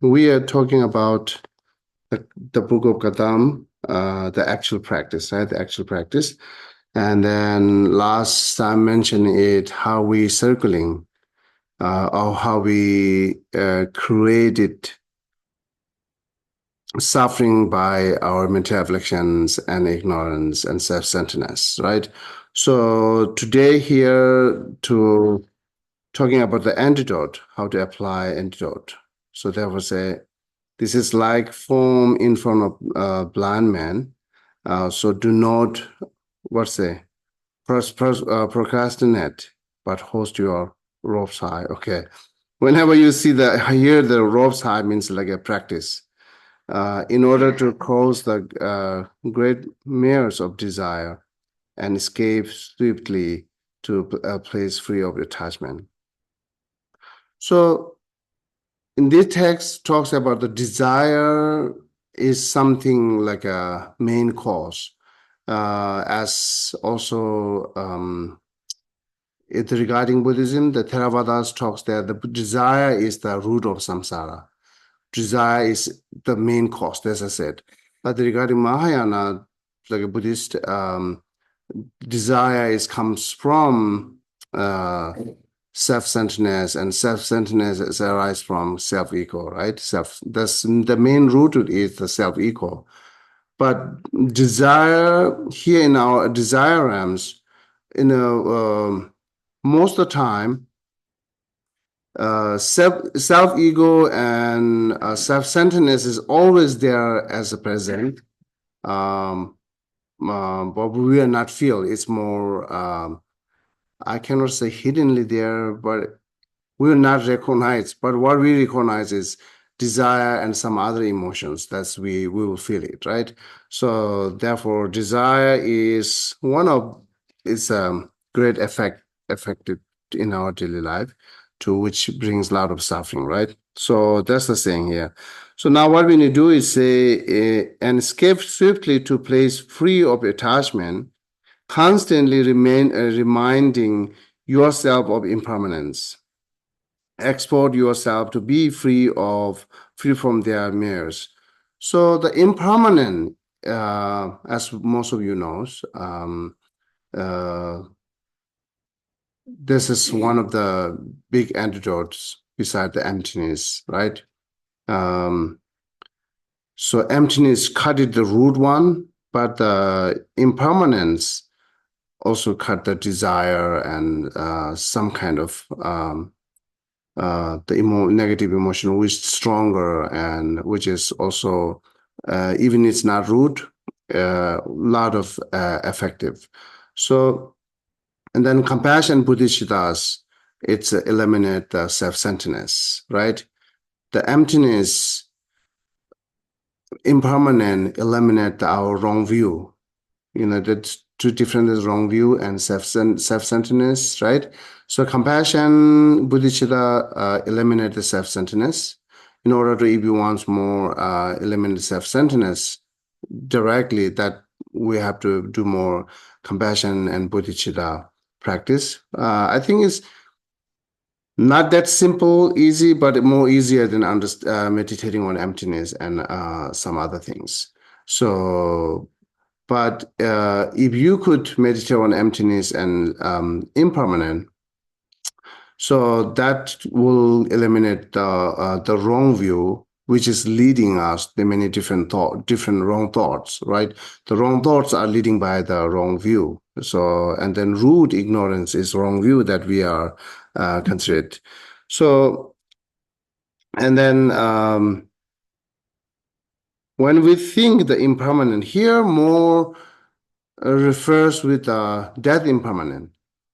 We are talking about the Book of Gadam, the actual practice, right? The actual practice. And then last time mentioned it, how we circling, or how we created suffering by our mental afflictions and ignorance and self-centeredness, right? So today here to talking about the antidote, how to apply antidote. So there was this is like foam in front of a blind man. So do not, what's say, procrastinate, but host your ropes high. Okay. Whenever you hear the ropes high means like a practice. In order to cross the great mirrors of desire and escape swiftly to a place free of attachment. So in this text talks about the desire is something like a main cause, as also regarding Buddhism, the Theravadas talks that the desire is the root of samsara. Desire is the main cause, as I said. But regarding Mahayana, like a Buddhist, desire comes from self-centeredness, and self-centeredness is arise from self-ego, right? That's the main root is the self-ego. But desire here in our desire realms, most of the time, self-ego and self-centeredness is always there as a present. But we are not feel. It's more, I cannot say hiddenly there, but we will not recognize. But what we recognize is desire and some other emotions. We will feel it, right? So therefore, desire is great effective in our daily life, to which brings a lot of suffering, right? So that's the saying here. So now what we need to do is say, and escape swiftly to place free of attachment, constantly reminding yourself of impermanence. Export yourself to be free from their mirrors. So the impermanent, as most of you knows, uh, this is one of the big antidotes beside the emptiness, right? So emptiness cut it the root one, but the impermanence also cut the desire and some kind of negative emotion, which is stronger and which is also, even it's not root, a lot of effective. So, and then compassion bodhisattvas, it's eliminate the self-centeredness, right? The emptiness, impermanent, eliminate our wrong view. That's two different as wrong view and self-centeredness, right? So compassion, bodhicitta, eliminate the self-centeredness. In order to, if you want more, eliminate self-centeredness directly, that we have to do more compassion and bodhicitta practice. I think it's not that simple, easy, but more easier than meditating on emptiness and some other things. So, but if you could meditate on emptiness and impermanent, so that will eliminate the wrong view, which is leading us the many different wrong thoughts, right? The wrong thoughts are leading by the wrong view. So, and then root ignorance is wrong view that we are considered. So, and then when we think the impermanent here, more refers with death impermanent.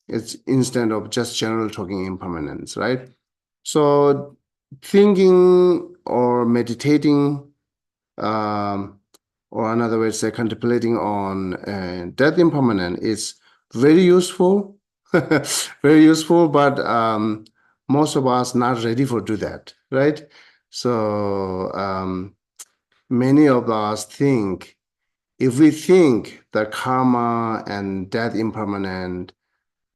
It's instead of just general talking impermanence, right? So thinking or meditating, or another way to say contemplating on death impermanent is very useful, very useful, but most of us not ready for do that, right? So many of us think, if we think that karma and death impermanent,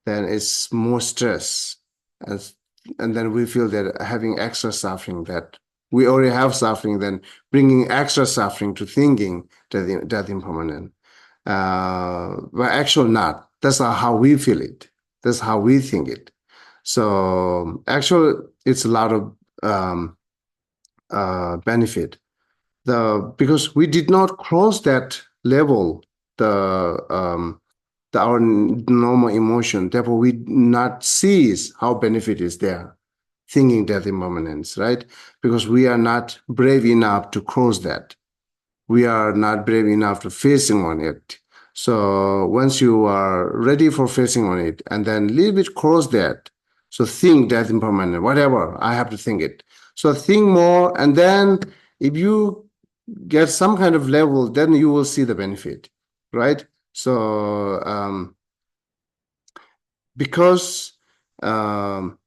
then it's more stress. And then we feel that having extra suffering, that we already have suffering, then bringing extra suffering to thinking death impermanent. But actually not. That's not how we feel it. That's how we think it. So actually, it's a lot of benefit. Because we did not cross that level, our normal emotion. Therefore, we not sees how benefit is there, thinking death impermanence, right? Because we are not brave enough to cross that. We are not brave enough to facing on it. So once you are ready for facing on it, and then a little bit cross that, so think death impermanent, whatever, I have to think it. So think more, and then if you get some kind of level, then you will see the benefit, right? So because in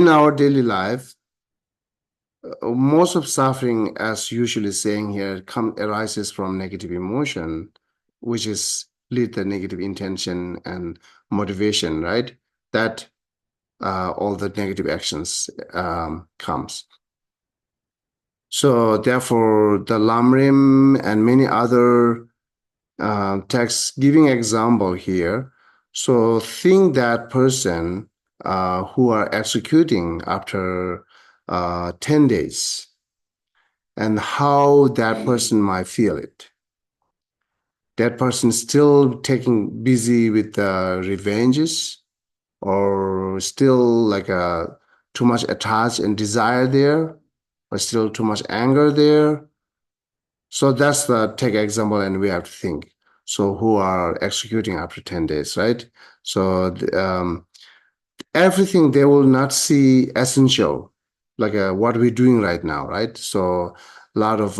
our daily life, most of suffering, as usually saying here, arises from negative emotion, which is lead the negative intention and motivation, right? That all the negative actions comes. So therefore, the Lamrim and many other texts giving example here. So think that person who are executing after 10 days, and how that person might feel it. That person still taking busy with the revenges, or still like too much attached and desire there, or still too much anger there. So that's the take example, and we have to think. So who are executing after 10 days, right? So everything they will not see essential, like what we're doing right now, right? So a lot of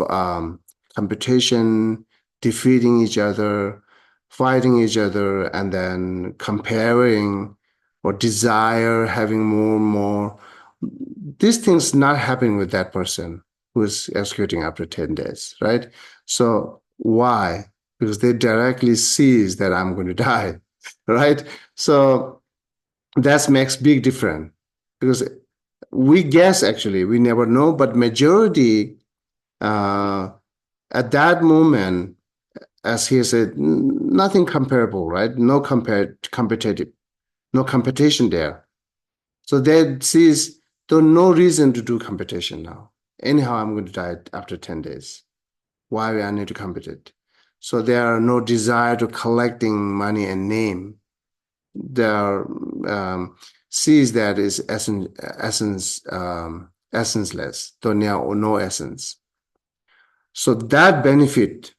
competition, defeating each other, fighting each other, and then comparing or desire having more and more. These things not happening with that person who is executing after 10 days, right? So why? Because they directly sees that I'm going to die, right? So that makes big difference, because we guess, actually we never know, but majority at that moment, as he said, nothing comparable, right? No competitive, no competition there. So they sees there's no reason to do competition now. Anyhow, I'm going to die after 10 days. Why I need to compete? So there are no desire to collecting money and name. There sees that is essenceless, or no essence. So that benefit,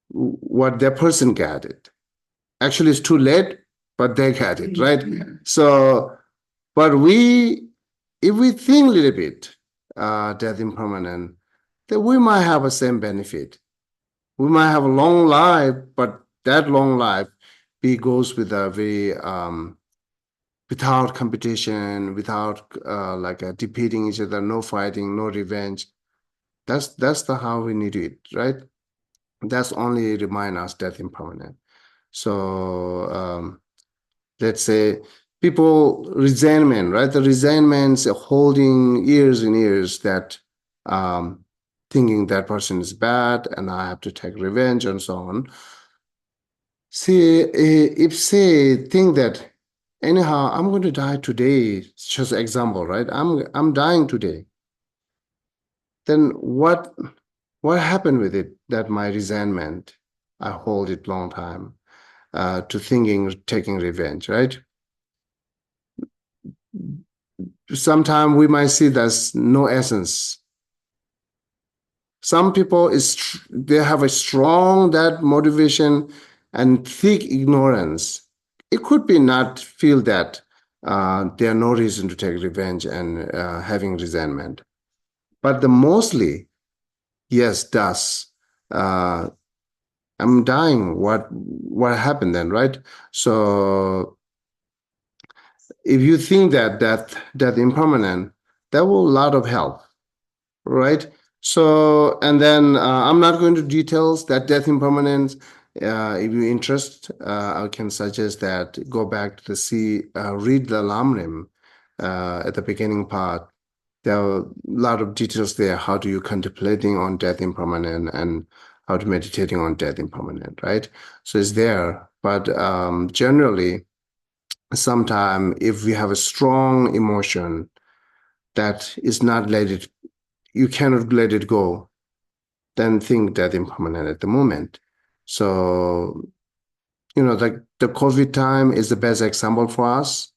what that person got it. Actually, it's too late, but they got it, right? So, but if we think a little bit, death impermanent, then we might have the same benefit. We might have a long life, but that long life goes with a very without competition, without defeating each other, no fighting, no revenge. That's the how we need it, right? That's only remind us death impermanent. So let's say people resentment, right? The resentments holding years and years, that thinking that person is bad and I have to take revenge and so on. See, if say think that anyhow I'm going to die today, just example, right? I'm dying today. Then what happened with it? That my resentment, I hold it long time to thinking taking revenge, right? Sometimes we might see there's no essence. Some people they have a strong that motivation and thick ignorance. It could be not feel that there are no reason to take revenge and having resentment, but the mostly yes does. I'm dying. What happened then, right? So if you think that impermanent, that will a lot of help, right? So, and then I'm not going to details that death impermanence. If you're interested, I can suggest that go back to read the Lamrim, at the beginning part, there are a lot of details there. How do you contemplating on death impermanent and how to meditating on death impermanent, right? So it's there. But generally, sometimes if we have a strong emotion that is not you cannot let it go, then think death impermanent at the moment. So, the COVID time is the best example for us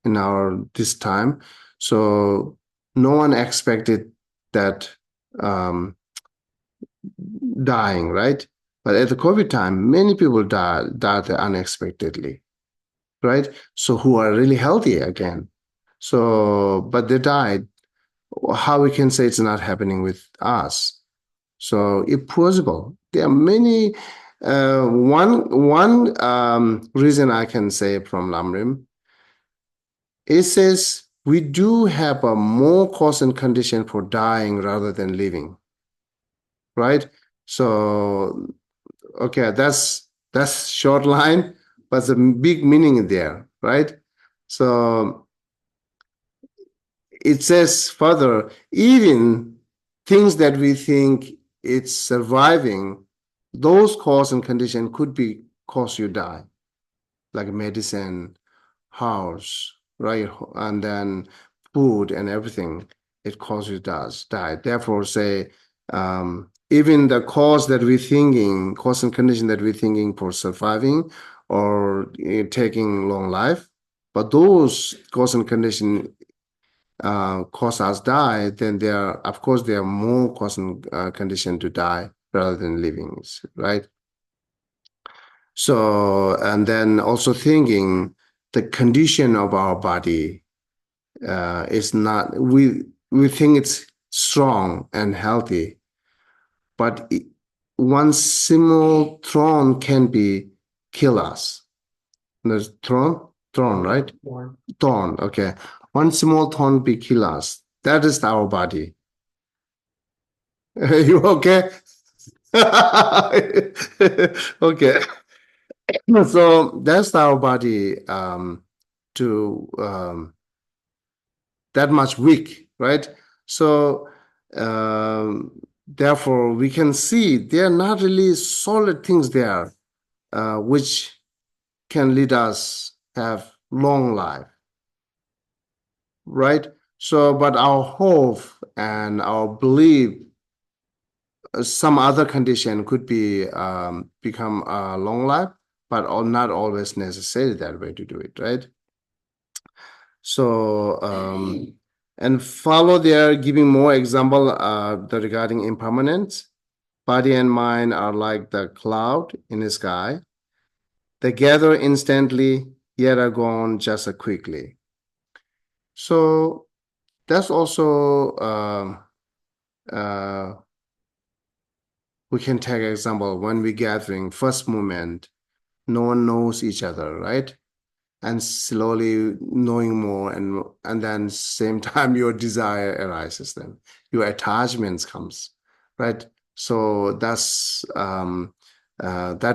in this time. So no one expected that um, dying, right? But at the COVID time, many people died unexpectedly, right? So who are really healthy again. So, but they died. How we can say it's not happening with us? So if possible, there are many. One reason I can say from Lamrim, it says we do have a more cause and condition for dying rather than living, right? So okay, that's short line, but the big meaning there, right? So it says further, even things that we think it's surviving, those cause and condition could be cause you die, like medicine, house, right? And then food and everything, it causes does die. Therefore, say even the cause and condition that we're thinking for surviving or taking long life, but those cause and condition cause us die, then of course, there are more cause and condition to die rather than living, right? So, and then also thinking the condition of our body is not, we think it's strong and healthy, but one simple thorn can be kill us. There's thorn, right? Thorn, okay. One small thorn be kill us. That is our body. You okay? Okay. So that's our body to that much weak, right? So therefore we can see there are not really solid things there which can lead us have long life, right? So but our hope and our belief some other condition could be become a long life, but not always necessary that way to do it, right? So and follow there, giving more example regarding impermanence. Body and mind are like the cloud in the sky. They gather instantly, yet are gone just as quickly. So that's also we can take example when we gathering first moment, no one knows each other, right? And slowly knowing more, and then same time your desire arises, then your attachments comes, right? So that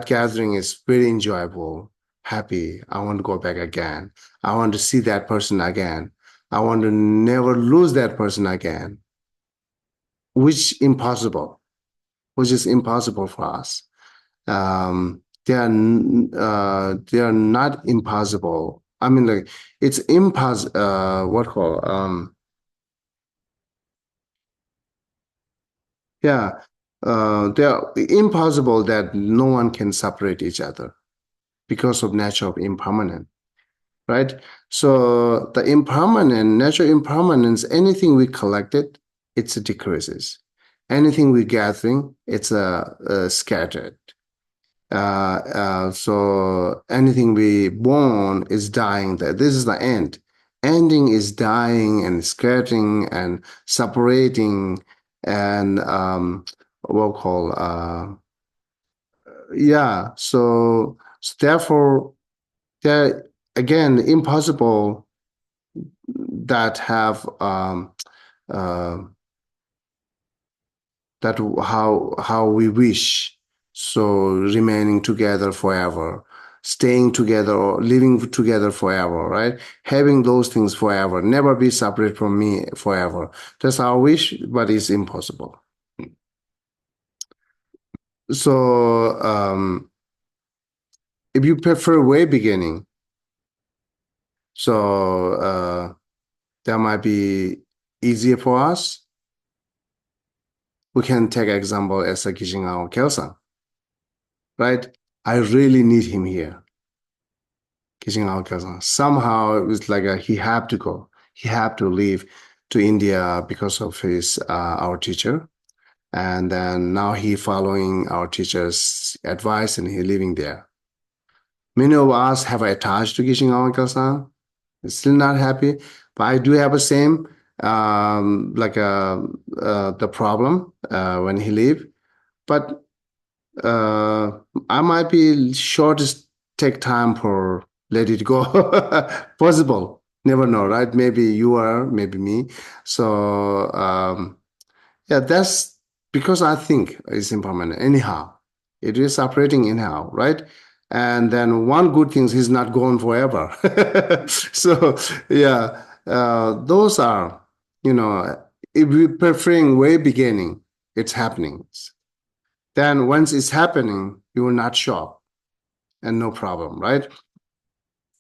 gathering is very enjoyable, happy. I want to go back again. I want to see that person again. I want to never lose that person again, which is impossible for us. They are not impossible. I mean, like it's impossible. What call? Yeah, they are impossible that no one can separate each other because of nature of impermanent, right? So the natural impermanence, anything we collected, it's decreases. Anything we gathering, it's scattered. So anything we born is dying. That this is the end. Ending is dying and scattering and separating and what we call yeah. So therefore, there again impossible that have uh, that how we wish so remaining together forever. staying together or living together forever, right? Having those things forever, never be separate from me forever. That's our wish, but it's impossible. So, if you prefer way beginning, so that might be easier for us. We can take example as a Kishinao Kelsan, right? I really need him here. Kishinao Kelsan. Somehow it was like he had to go. He had to leave to India because of his our teacher. And then now he following our teacher's advice and he living there. Many of us have attached to Kishinao Kelsan. Still not happy, but I do have the same the problem when he leave. But I might be sure to take time for let it go. Possible. Never know, right? Maybe you are, maybe me. So yeah, that's because I think it's impermanent. Anyhow, it is operating anyhow, right? And then one good thing is he's not gone forever. So yeah, those are, if we preferring way beginning, it's happening. Then once it's happening, you will not shock and no problem, right?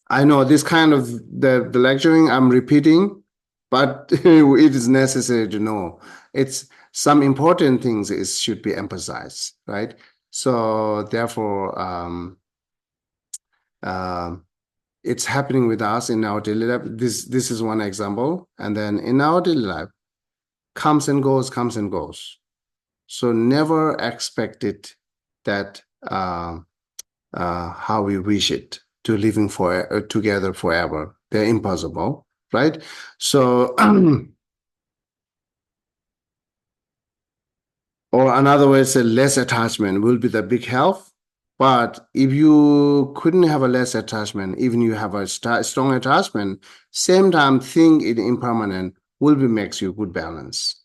I know this kind of the lecturing I'm repeating, but it is necessary to know. It's some important things is should be emphasized, right? So therefore, it's happening with us in our daily life. This is one example, and then in our daily life, comes and goes, comes and goes. So never expect it that how we wish it to living together forever. They're impossible, right? So, or another way, say less attachment will be the big help. But if you couldn't have a less attachment, even you have a strong attachment, same time think it impermanent will be makes you good balance.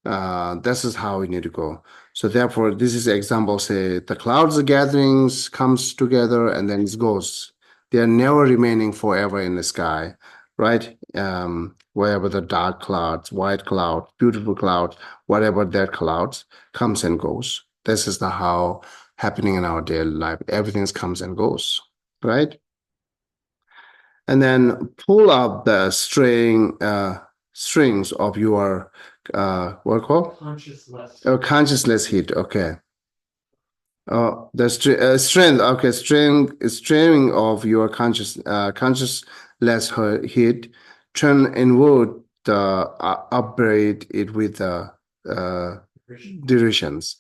This is how we need to go. So therefore, this is example, say the clouds gatherings comes together and then it goes. They are never remaining forever in the sky, right? Wherever the dark clouds, white cloud, beautiful cloud, whatever that clouds comes and goes. This is the how happening in our daily life. Everything comes and goes, right? And then pull up the strings of your what called? Consciousness. Oh, consciousness heat. Okay. The strength. Okay, string of your consciousness heat. Turn inward the upgrade it with the directions.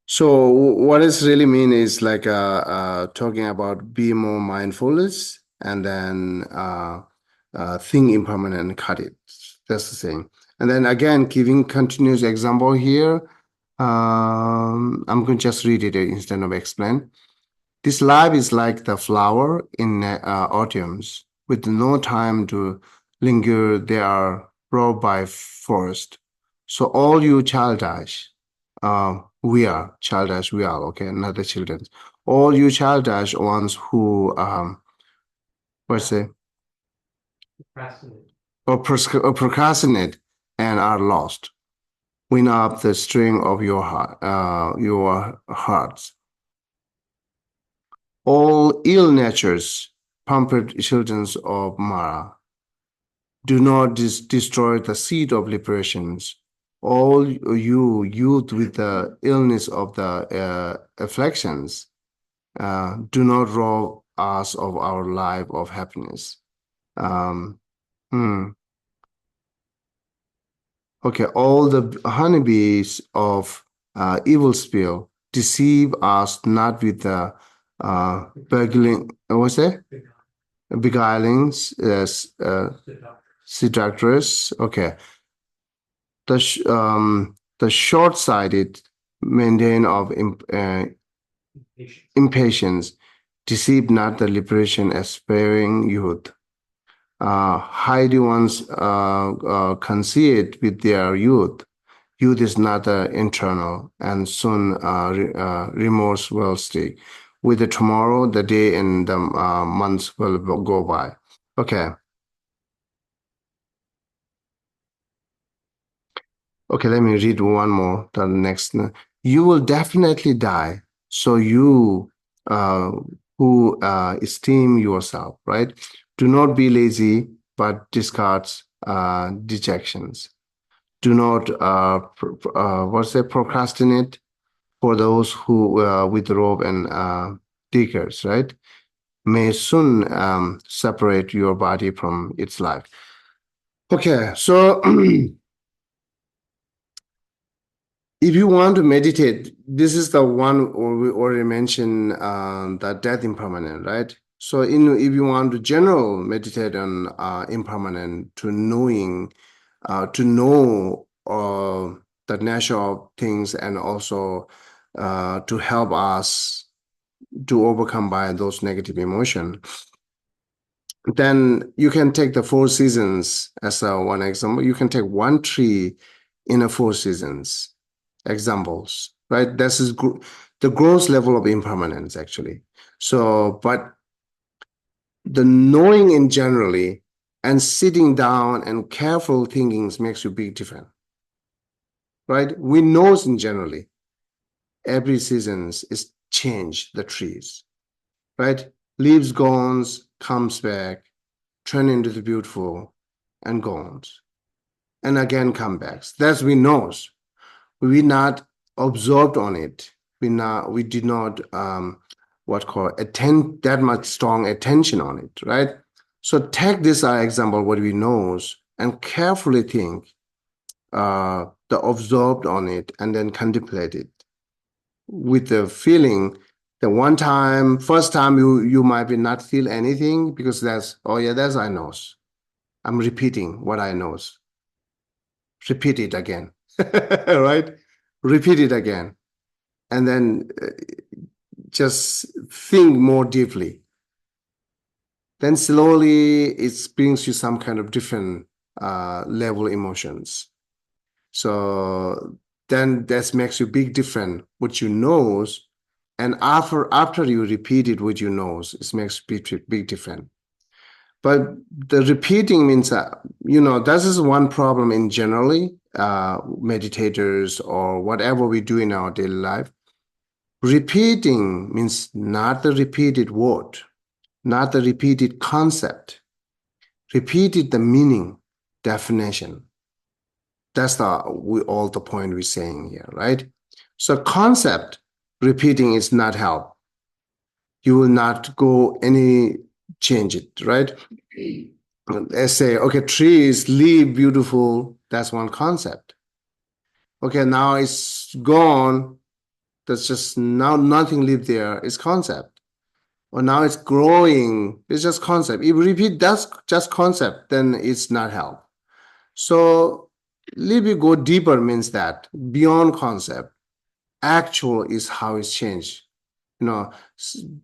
So what it's really mean is like talking about be more mindfulness and then think impermanent and cut it. That's the thing. And then again, giving continuous example here. I'm going to just read it instead of explain. This life is like the flower in autumns, with no time to linger. They are brought by forest. So all you childish, we are, okay, not the children. All you childish ones who, what's it? Or procrastinate and are lost. Wind up the string of your hearts. All ill natures, pampered children of Mara, do not destroy the seed of liberations. All you youth with the illness of the afflictions, do not rob us of our life of happiness. Okay, all the honeybees of evil spill deceive us not with the beguiling, what's that? Beguilings, seductress. Okay, the short-sighted maintain of impatience deceive not the liberation aspiring youth. Hide ones conceit with their youth. Youth is not internal, and soon remorse will stick. with the tomorrow, the day and the months will go by. Okay. Okay, let me read one more. The next. You will definitely die. So you uh, who esteem yourself, right? Do not be lazy, but discards dejections. Do not procrastinate for those who with rope and diggers, right? May soon separate your body from its life. Okay, so if you want to meditate, this is the one we already mentioned, that death impermanent, right? So if you want to general meditate on impermanent to know the nature of things and also to help us to overcome by those negative emotion, then you can take the four seasons as one example. You can take one tree in a four seasons examples, right? This is the gross level of impermanence, actually. So, but the knowing in generally and sitting down and careful thinking makes you big difference, right? We know in generally every seasons is change the trees, right? Leaves goes, comes back, turn into the beautiful, and goes, and again come back. That's we knows. We not absorbed on it. We did not what call attend that much strong attention on it, right? So take this example what we knows and carefully think the absorbed on it and then contemplate it with the feeling the one time first time you might be not feel anything because that's oh yeah that's I knows. I'm repeating what I knows. Repeat it again. Right? Repeat it again. And then just think more deeply. Then slowly it brings you some kind of different level emotions. So then that makes you big different what you knows. And after you repeat it with your nose, it makes big difference. But the repeating means, this is one problem in generally meditators or whatever we do in our daily life. Repeating means not the repeated word, not the repeated concept, repeated the meaning, definition. That's all the point we're saying here, right? So concept repeating is not help. You will not go any change it, right? Let's say, okay, trees, leaf, beautiful. That's one concept. Okay, now it's gone. That's just now nothing live there. It's concept. Or now it's growing. It's just concept. If you repeat that's just concept, then it's not help. So little bit go deeper means that beyond concept, actual is how it's changed.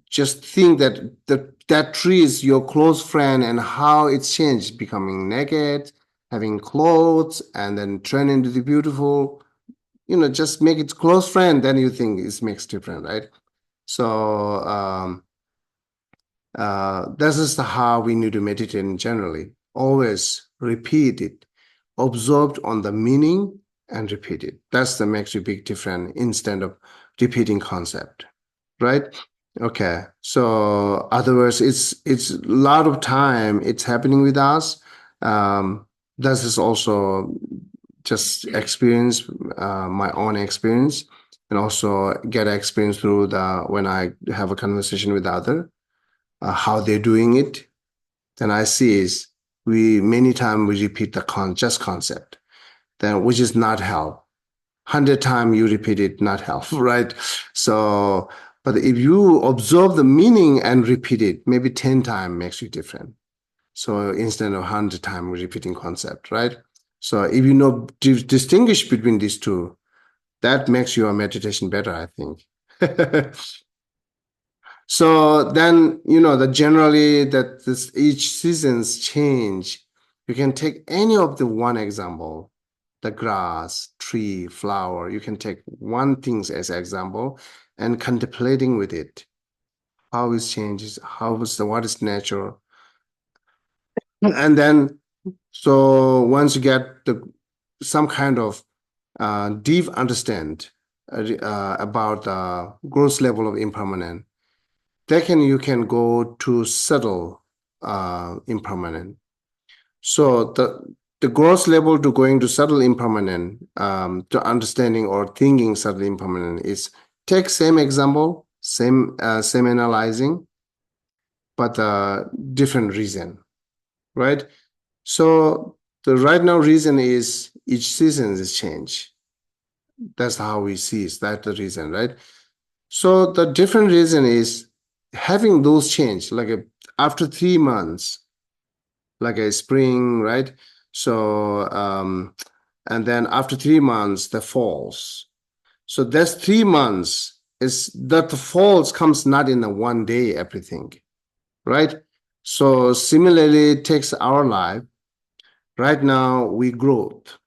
Just think that that tree is your close friend and how it's changed, becoming naked, having clothes, and then turn into the beautiful. Just make it close friend, then you think it makes different, right? So this is how we need to meditate generally. Always repeat it, observed on the meaning and repeat it. That's the makes you big difference instead of repeating concept, right? Okay. So other words, it's a lot of time it's happening with us. This is also just experience, my own experience, and also get experience through the when I have a conversation with other, how they're doing it. Then I see is we many times we repeat the just concept, then which is not help. 100 times you repeat it, not help, right? So, but if you observe the meaning and repeat it, maybe 10 times makes you different. So instead of 100 times repeating concept, right? So if you know distinguish between these two, that makes your meditation better, I think. So then, that generally that this each seasons change. You can take any of the one example, the grass, tree, flower. You can take one thing as example and contemplating with it. how is changes, what is nature. And then, so once you get some kind of deep understand about the gross level of impermanent, then you can go to subtle impermanent. So the gross level to going to subtle impermanent, to understanding or thinking subtle impermanent is take same example, same analyzing, but different reason, right? So the right now reason is each season is change. That's how we see it. That's the reason, right? So the different reason is having those change, like after 3 months, like a spring, right? So and then after 3 months, the falls. So that's 3 months is that the falls comes not in a one day, everything, right? So similarly, it takes our life. Right now, we growth.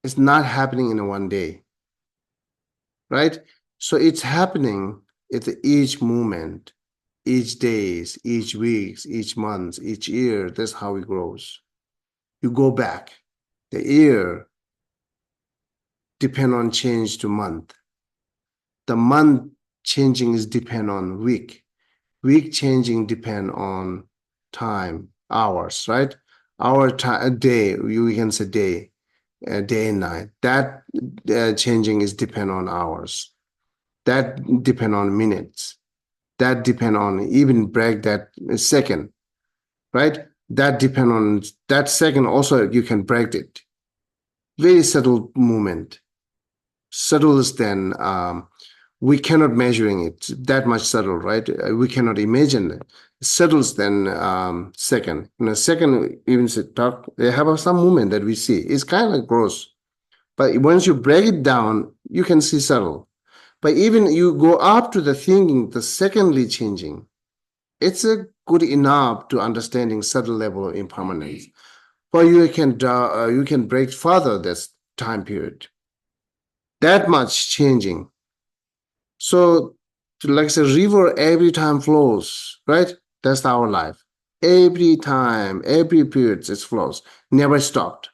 It's not happening in a one day, right? So it's happening at each moment, each days, each weeks, each month, each year. That's how it grows. You go back. The year depend on change to month. The month changing is depend on week. Week changing depend on time, hours, right? Hour, time, day, we can say day, day and night. That changing is depend on hours. That depend on minutes. That depend on even break that second, right? That depend on that second also you can break it. Very subtle movement. Subtle than we cannot measuring it that much subtle, right? We cannot imagine it. Settles than second. Second even talk, they have some movement that we see. It's kind of gross. But once you break it down, you can see subtle. But even you go up to the thinking, the secondly changing, it's a good enough to understanding subtle level of impermanence. But you can break further this time period. That much changing. So, like I said, river every time flows, right? That's our life. Every time, every period, it flows, never stopped.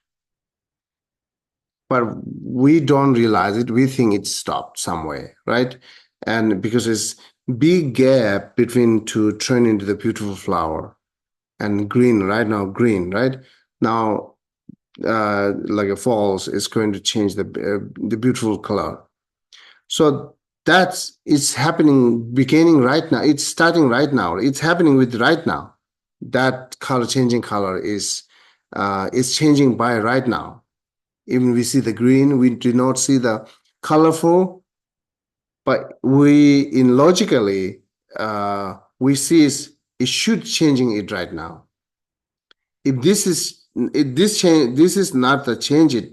But we don't realize it. We think it stopped somewhere, right? And because it's big gap between to turn into the beautiful flower and green right now, green, right? Now, like a falls is going to change the beautiful color. So that's it's happening beginning right now. It's starting right now. It's happening with right now. That color changing color is changing by right now. Even we see the green, we do not see the colorful, but we in logically we see it should changing it right now. If this is not the change it,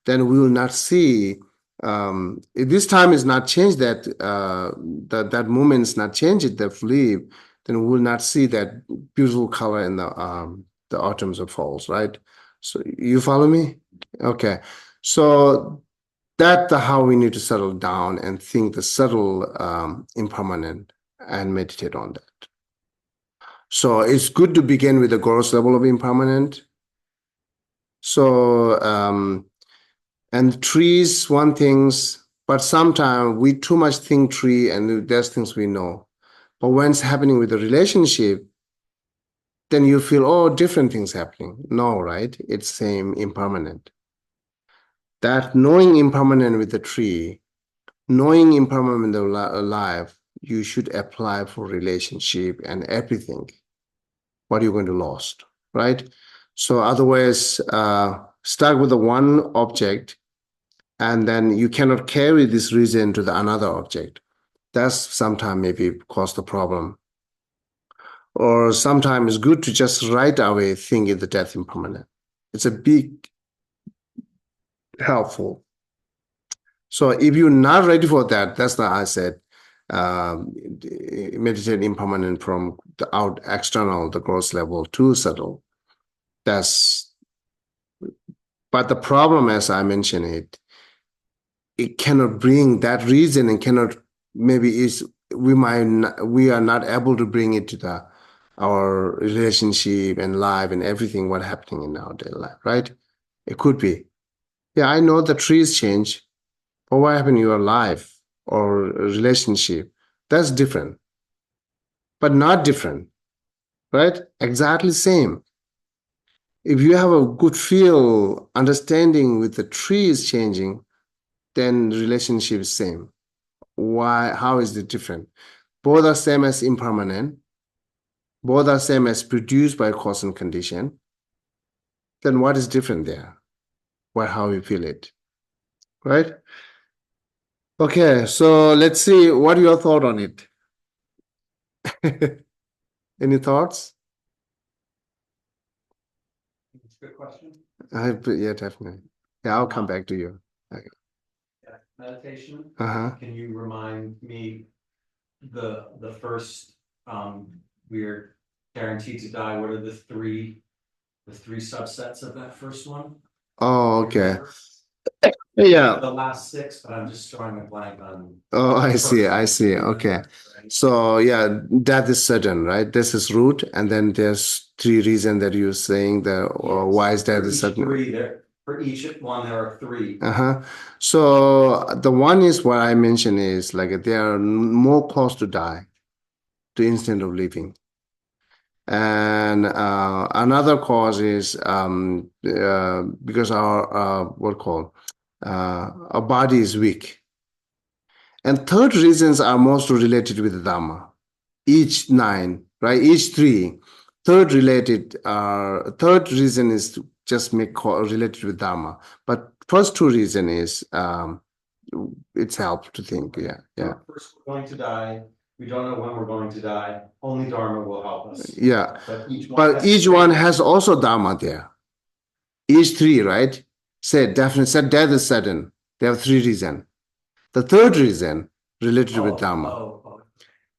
then we will not see if this time is not changed that moment is not changed the leaf, then we will not see that beautiful color in the autumns or falls, right? So you follow me? Okay. So that's how we need to settle down and think the subtle impermanent and meditate on that. So it's good to begin with the gross level of impermanent. So and trees, one things, but sometimes we too much think tree and there's things we know. But when it's happening with the relationship, then you feel, oh, different things happening. No, right? It's same impermanent. That knowing impermanent with the tree, knowing impermanent in the life, you should apply for relationship and everything. What are you going to lost, right? So otherwise, start with the one object, and then you cannot carry this reason to the another object. That's sometimes maybe cause the problem. Or sometimes it's good to just right away think in the death impermanent. It's a big helpful. So if you're not ready for that, that's why I said meditate impermanent from the out external, the gross level to subtle. But the problem, as I mentioned it cannot bring that reason and cannot maybe is we are not able to bring it to our relationship and life and everything what happening in our daily life, right? It could be. Yeah, I know the trees change, but what happened in your life or relationship, that's different, but not different, right? Exactly same. If you have a good feel, understanding with the trees changing, then relationship is same. Why? How is it different? Both are same as impermanent. Both are same as produced by cause and condition. Then what is different there? What how you feel it, right? Okay, so let's see. What are your thought on it? Any thoughts? It's a good question. Yeah, definitely. Yeah, I'll come back to you. Okay. Yeah, meditation. Uh-huh. Can you remind me the first we're guaranteed to die? What are the three subsets of that first one? Oh, okay. Remember? Yeah. The last six, but I'm just drawing a blank on. Oh, I see. first I one. see. Okay. Right? So yeah, that is certain, right? This is root, and then there's three reasons that you're saying the why is that For is each certain. three there, for each one, there are three. Uh-huh. So the one is what I mentioned is like they are more close to die to instant of living. And another cause is because our what called our body is weak. And third reasons are most related with Dhamma. Each nine, right? Each three. Third reason is to just make related with Dharma. But first two reason is it's help to think. Yeah, yeah. First, we're going to die. We don't know when we're going to die. Only Dharma will help us. Yeah. But each one has also Dharma there. Each three, right? Said definitely said death is sudden. There are three reasons. The third reason related with Dharma.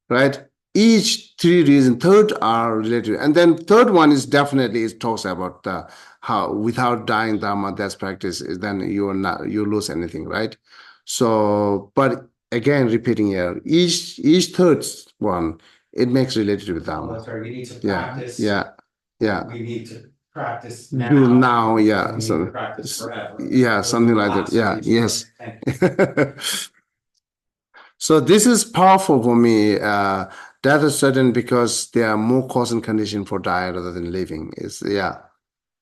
Right? Each three reasons, third are related, and then third one is definitely it talks about how without dying Dharma that's practice is then you are not you lose anything, right? So, but again, repeating here, each third one it makes related with Dharma. That's right. We need to Yeah, practice. yeah. We need to practice Do now. now, yeah. We need So, to practice forever. yeah, something like that. Yeah, yes. So this is powerful for me. That is certain because there are more cause and condition for dying rather than living. Is yeah.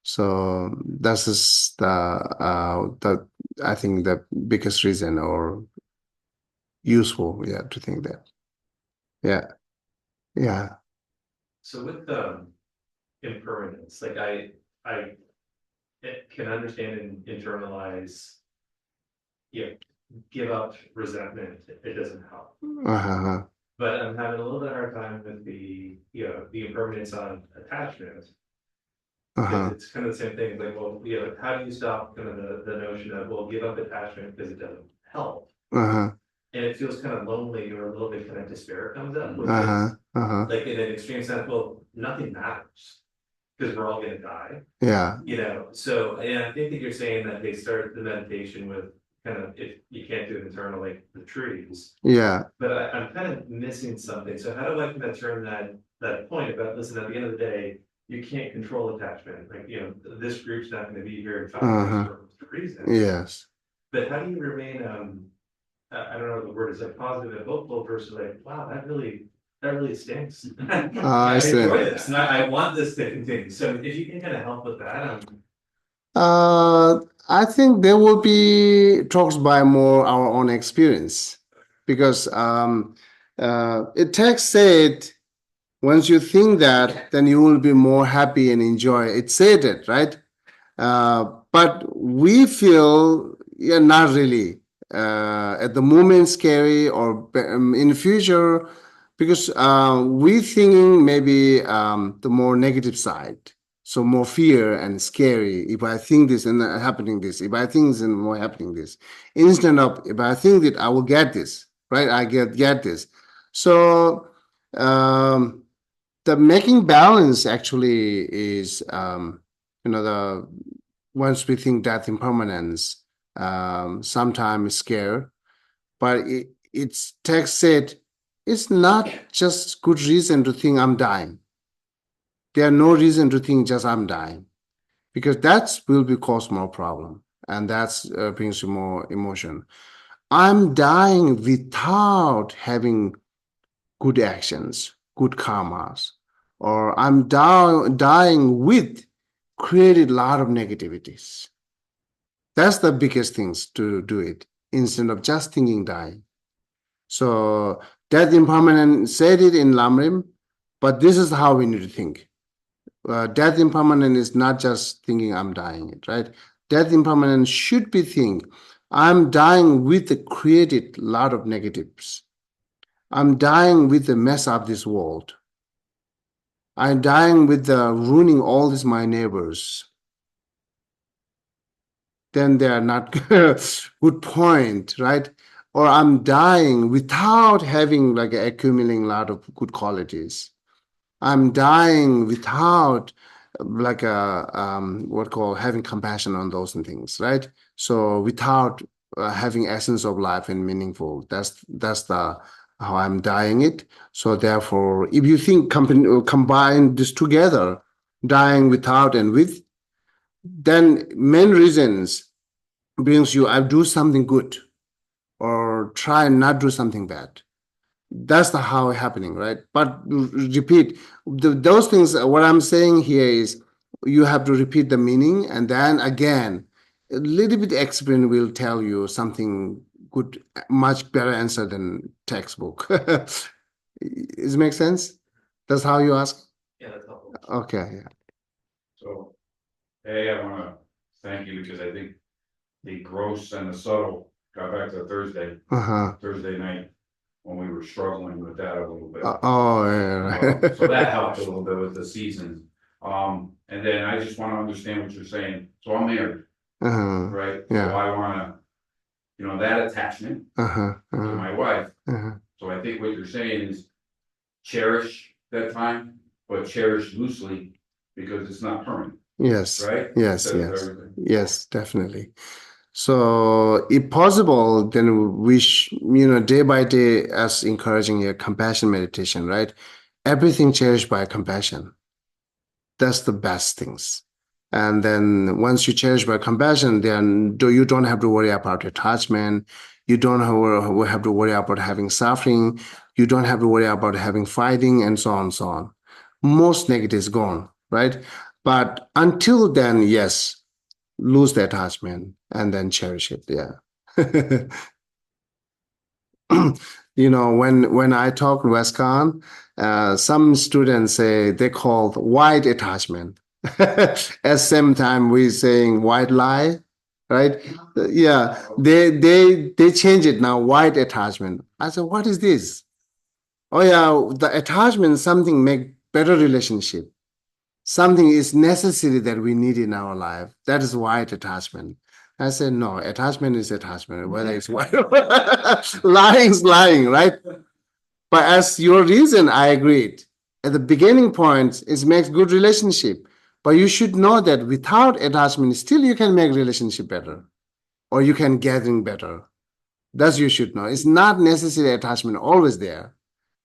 So this is the I think the biggest reason or useful, yeah, to think that. Yeah, yeah. So with the impermanence, like I can understand and internalize, give up resentment. It doesn't help. Uh-huh. But I'm having a little bit hard time with the impermanence on attachment. Because it's kind of the same thing. Like, well, how do you stop kind of the notion of, well, give up attachment because it doesn't help? Uh-huh. And it feels kind of lonely or a little bit kind of despair comes up, which Uh-huh. is Uh-huh. like in an extreme sense, well, nothing matters because we're all gonna die. Yeah. So, and I think that you're saying that they start the meditation with kind of, if you can't do it internal, like the trees, Yeah. but I'm kind of missing something. So how do I kind of turn that point about, listen, at the end of the day, you can't control attachment. Like, this group's not gonna be here in 5 years for a reason. Yes. But how do you remain, I don't know what the word is, like positive and hopeful versus like, wow, that really stinks. I I see. enjoy this and I want this to continue. So if you can kind of help with that, I think there will be talks by more our own experience because it takes said once you think that, then you will be more happy and enjoy. It said it, right? But we feel, yeah, not really. At the moment, scary or in the future, because we thinking maybe the more negative side. So more fear and scary. If I think this and happening this, if I think this and more happening this, instead of if I think that I will get this, right? I get this. So the making balance actually is the once we think death impermanence, sometimes scare, but it takes it it's not just good reason to think I'm dying. There are no reason to think just I'm dying, because that will be cause more problem, and that's brings you more emotion. I'm dying without having good actions, good karmas, or I'm dying with created a lot of negativities. That's the biggest things to do it instead of just thinking dying. So death impermanent said it in Lamrim, but this is how we need to think. Death impermanent is not just thinking I'm dying, right? Death impermanent should be think I'm dying with the created lot of negatives. I'm dying with the mess of this world. I'm dying with the ruining all these my neighbors. Then they are not good point, right? Or I'm dying without having like accumulating a lot of good qualities. I'm dying without like a what call having compassion on those and things, right? So without having essence of life and meaningful. That's the how I'm dying it. So therefore, if you think combine this together, dying without and with, then main reasons brings you I do something good or try and not do something bad. That's the how happening, right? But repeat those things. What I'm saying here is you have to repeat the meaning, and then again, a little bit explain will tell you something good, much better answer than textbook. Does it make sense? That's how you ask? Yeah, that's helpful. Okay. Yeah. So, A, I wanna thank you because I think the gross and the subtle got back to Thursday night, when we were struggling with that a little bit. Oh, yeah. So that helped a little bit with the seasons. And then I just wanna understand what you're saying. So I'm married, right? Yeah. So I wanna, that attachment to my wife. So I think what you're saying is cherish that time, but cherish loosely because it's not permanent, Yes. right? Yes. Instead of Yes. everything. Yes, definitely. So if possible, then we day by day as encouraging a compassion meditation, right? Everything cherished by compassion. That's the best things. And then once you cherish by compassion, then you don't have to worry about attachment. You don't have to worry about having suffering. You don't have to worry about having fighting and so on and so on. Most negative is gone, right? But until then, yes, lose the attachment and then cherish it. Yeah. When I talk in WestCon, some students say they call white attachment. At same time, we saying white lie, right? Yeah, they change it now, white attachment. I said, what is this? Oh yeah, the attachment something make better relationship. Something is necessary that we need in our life. That is white attachment. I said, no, attachment is attachment, whether it's white or lying is lying, right? But as your reason, I agreed. At the beginning point, it makes good relationship. But you should know that without attachment, still you can make relationship better, or you can gathering better. That's you should know. It's not necessary attachment always there,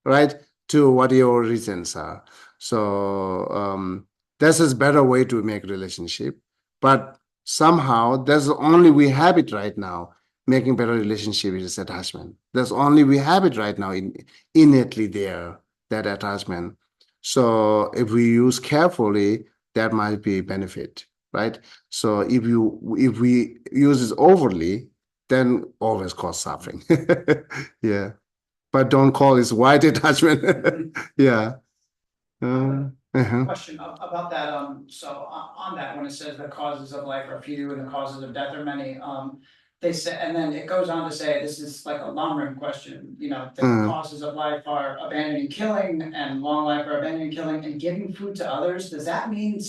right? To what your reasons are. So this is better way to make relationship. But somehow that's the only we have it right now. Making better relationship is attachment. That's only we have it right now innately there, that attachment. So if we use carefully, that might be benefit, right? So if we use it overly, then always cause suffering. Yeah. But don't call it white attachment. Yeah. Question about that, so on that, when it says the causes of life are few and the causes of death are many, they say, and then it goes on to say, this is like a long-run question, the causes of life are abandoning killing and long life are abandoning killing and giving food to others. Does that mean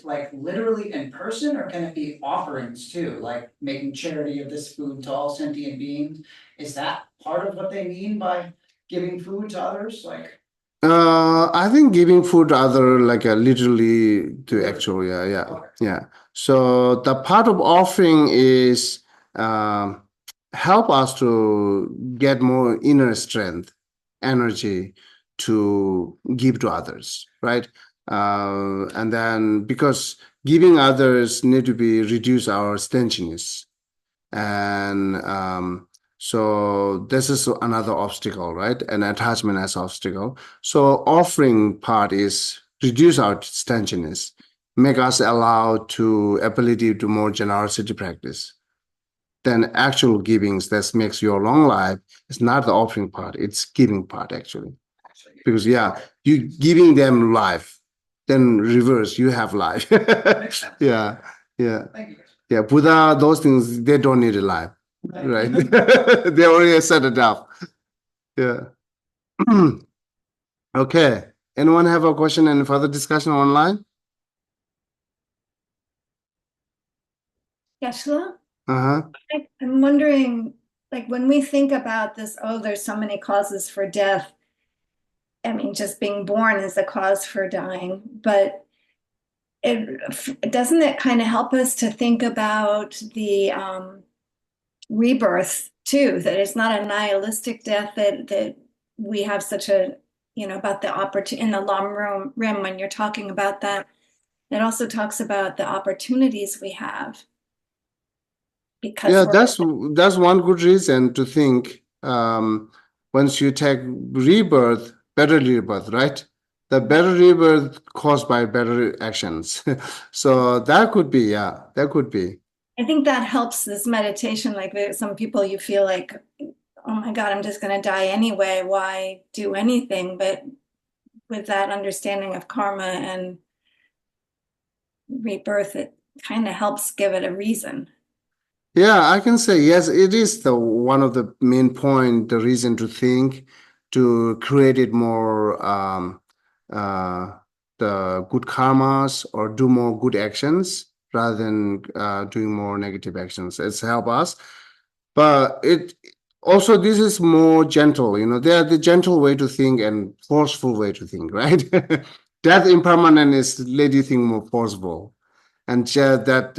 like literally in person, or can it be offerings too, like making charity of this food to all sentient beings? Is that part of what they mean by giving food to others, like? I think giving food to other like literally to actual, yeah. So the part of offering is help us to get more inner strength, energy to give to others, right? And then because giving others need to be reduce our stinginess. And so this is another obstacle, right? An attachment as obstacle. So offering part is reduce our stinginess, make us allow to ability to more generosity practice. Then actual givings that makes your long life is not the offering part, it's giving part actually. Because you giving them life, then reverse, you have life. Yeah. Thank you. Yeah, Buddha, those things, they don't need a life, right? They already set it up. Yeah. Okay. Anyone have a question and further discussion online? Geshe, Uh-huh. I'm wondering, like when we think about this, there's so many causes for death. I mean, just being born is a cause for dying, but doesn't it kind of help us to think about the rebirth too, that it's not a nihilistic death, that we have such a, about the opportunity in the long rim when you're talking about that. It also talks about the opportunities we have. Because that's one good reason to think once you take rebirth, better rebirth, right? The better rebirth caused by better actions. So that could be, that could be. I think that helps this meditation. Like some people, you feel like, oh my God, I'm just going to die anyway. Why do anything? But with that understanding of karma and rebirth, it kind of helps give it a reason. Yeah, I can say yes, it is the one of the main point, the reason to think, to create it more the good karmas or do more good actions rather than doing more negative actions. It's help us. But it also this is more gentle, they are the gentle way to think and forceful way to think, right? Death impermanent is let you think more forceful. And that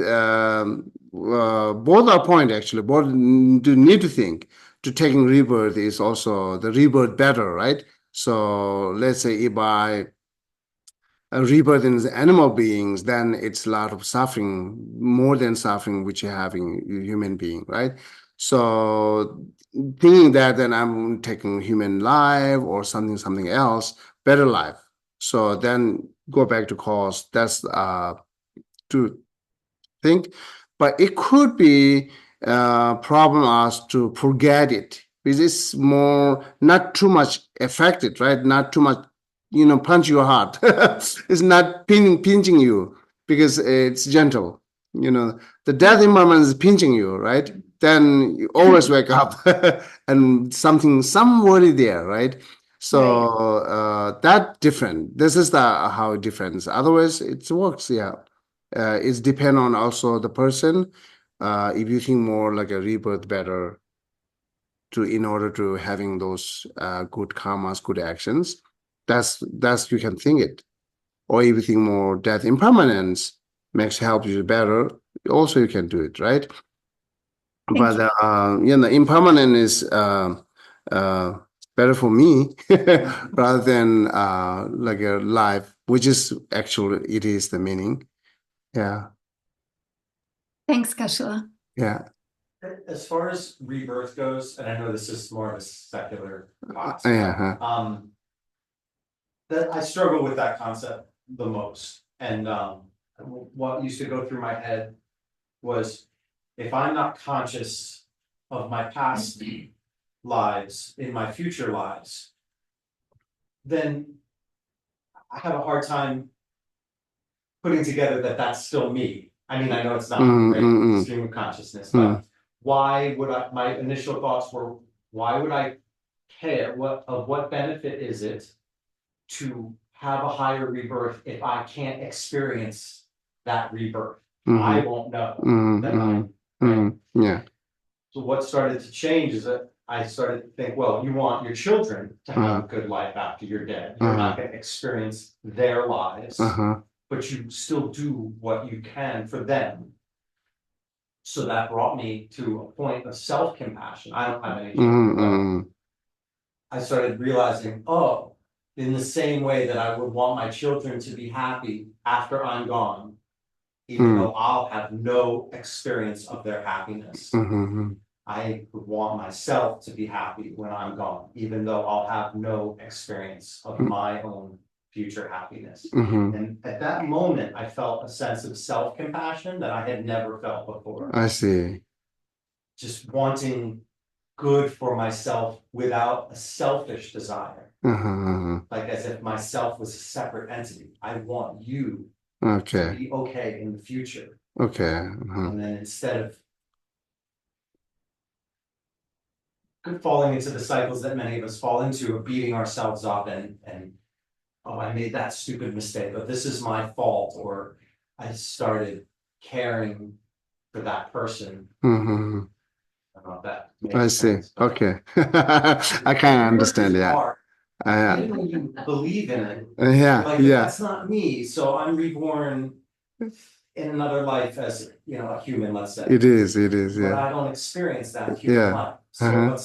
both are point actually. Both do need to think. To taking rebirth is also the rebirth better, right? So let's say if I rebirth in animal beings, then it's a lot of suffering, more than suffering which you have in human being, right? So thinking that then I'm taking human life or something else, better life. So then go back to cause. That's to think, but it could be problem us to forget it because it's more not too much affected, right? Not too much, punch your heart. It's not pinching you because it's gentle. The death impermanence is pinching you, right? Then you always wake up and some worry there, right? So that different. This is how it difference. Otherwise, it works. Yeah. It's depend on also the person. If you think more like a rebirth better in order to having those good karmas, good actions, that's you can think it. Or if you think more death impermanence help you better, also you can do it, right? But the impermanent is better for me rather than like a life, which is actually it is the meaning. Yeah. Thanks, Geshe. Yeah. As far as rebirth goes, and I know this is more of a secular concept, that I struggle with that concept the most. And what used to go through my head was, if I'm not conscious of my past lives in my future lives, then I have a hard time putting together that that's still me. I mean, I know it's not stream of consciousness, but why would my initial thoughts were, why would I care? What benefit is it to have a higher rebirth if I can't experience that rebirth? I won't know. Yeah. So what started to change is that I started to think, well, you want your children to have a good life after you're dead. You're not going to experience their lives, but you still do what you can for them. So that brought me to a point of self-compassion. I don't have any children, I started realizing, oh, in the same way that I would want my children to be happy after I'm gone, even though I'll have no experience of their happiness. I would want myself to be happy when I'm gone, even though I'll have no experience of my own future happiness. And at that moment, I felt a sense of self-compassion that I had never felt before. I see. Just wanting good for myself without a selfish desire. Like as if myself was a separate entity. I want you to be okay in the future. And then instead of falling into the cycles that many of us fall into of beating ourselves up and oh, I made that stupid mistake, but this is my fault, or I started caring for that person. I don't know if that makes sense. Okay. I kind of understand. Yeah. Even when you believe in it, like that's not me, so I'm reborn in another life as a human, let's say. It is, but I don't experience that human life. So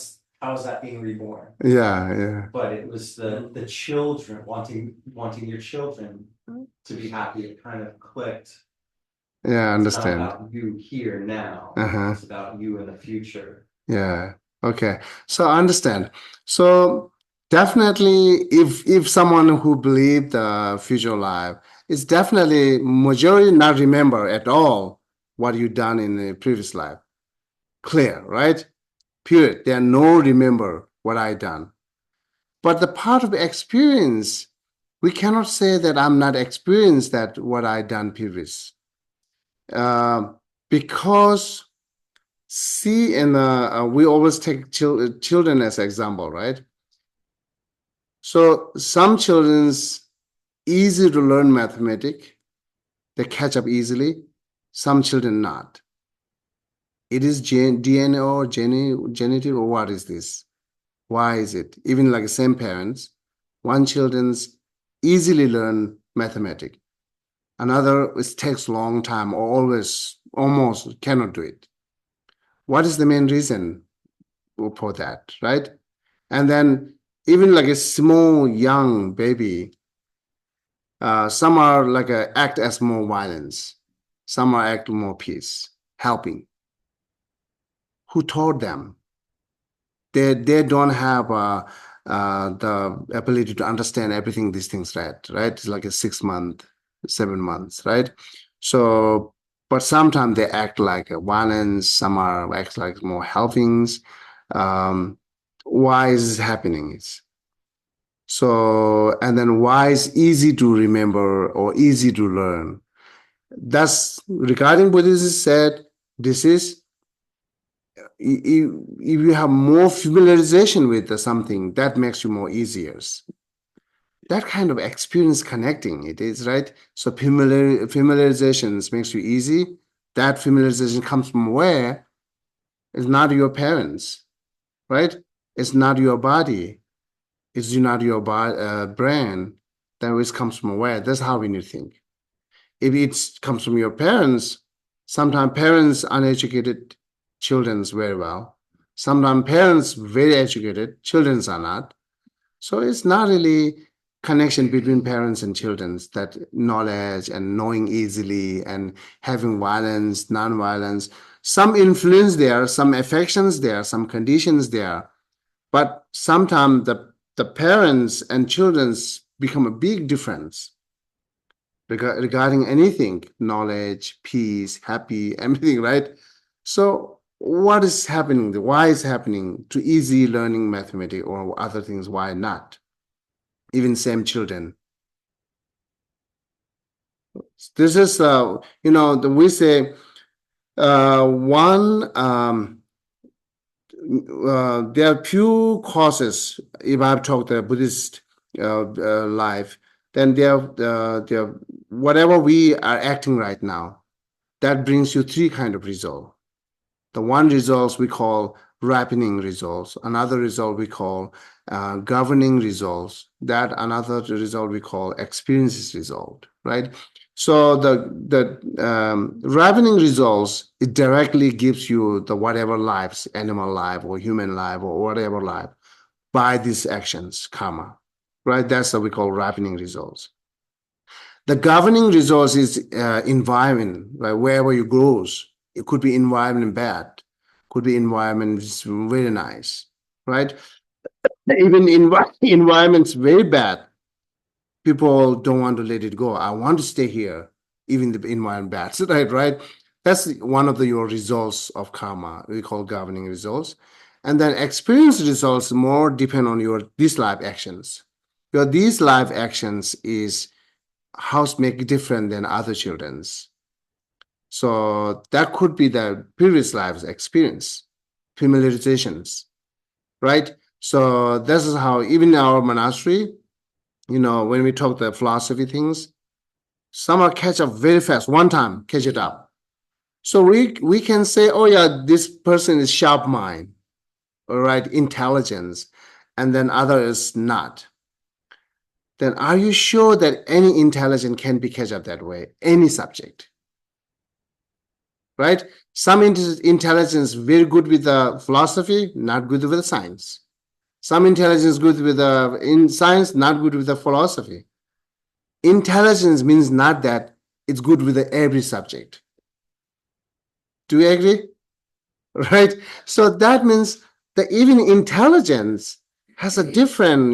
how is that being reborn? But it was the children wanting your children to be happy. It kind of clicked. I understand. It's not about you here now. It's about you in the future. Okay. So I understand. So definitely, if someone who believed the future life, it's definitely majority not remember at all what you done in the previous life. Clear, right? Period. They are no remember what I done. But the part of experience, we cannot say that I'm not experienced that what I done previous. Because see, we always take children as example, right? So some children's easy to learn mathematics, they catch up easily. Some children not. It is DNA or genetic or what is this? Why is it? Even like same parents, one children's easily learn mathematics. Another, it takes long time or almost cannot do it. What is the main reason for that, right? And then even like a small young baby, some are like act as more violence, some are act more peace, helping. Who taught them? They don't have the ability to understand everything these things, right? It's like a 6 month, 7 months, right? So, but sometimes they act like a violence, some are act like more helpings. Why is this happening? So, and then why is easy to remember or easy to learn? That's regarding Buddhism said, this is if you have more familiarization with something, that makes you more easier. That kind of experience connecting it is, right? So familiarizations makes you easy. That familiarization comes from where? It's not your parents, right? It's not your body. It's not your brain. That always comes from where? That's how we need to think. If it comes from your parents, sometimes parents uneducated, children's very well. Sometimes parents very educated, children's are not. So it's not really connection between parents and children, that knowledge and knowing easily and having violence, non-violence. Some influence there, some affections there, some conditions there. But sometimes the parents and children's become a big difference regarding anything, knowledge, peace, happy, everything, right? So what is happening? Why is happening to easy learning mathematics or other things? Why not? Even same children. This is, we say there are few causes. If I've talked the Buddhist life, then there whatever we are acting right now, that brings you three kind of result. The one results we call ripening results. Another result we call governing results. That another result we call experiences result, right? So the ripening results, it directly gives you the whatever lives, animal life or human life or whatever life. by these actions, karma, right? That's what we call ripening results. The governing results is environment, right? Wherever you grows, it could be environment bad, could be environment very nice, right? Even environments very bad, people don't want to let it go. I want to stay here, even the environment bad, so right? That's one of your results of karma. We call governing results. And then experience results more depend on your these life actions. These life actions is how make it different than other children's. So that could be the previous life's experience, familiarizations, right? So this is how even in our monastery, when we talk the philosophy things, some are catch up very fast, one time catch it up. So we can say, oh yeah, this person is sharp mind, all right, intelligence, and then other is not. Then are you sure that any intelligence can be catch up that way, any subject? Right? Some intelligence very good with the philosophy, not good with the science. Some intelligence good with the in science, not good with the philosophy. Intelligence means not that it's good with every subject. Do you agree? Right? So that means that even intelligence has a different,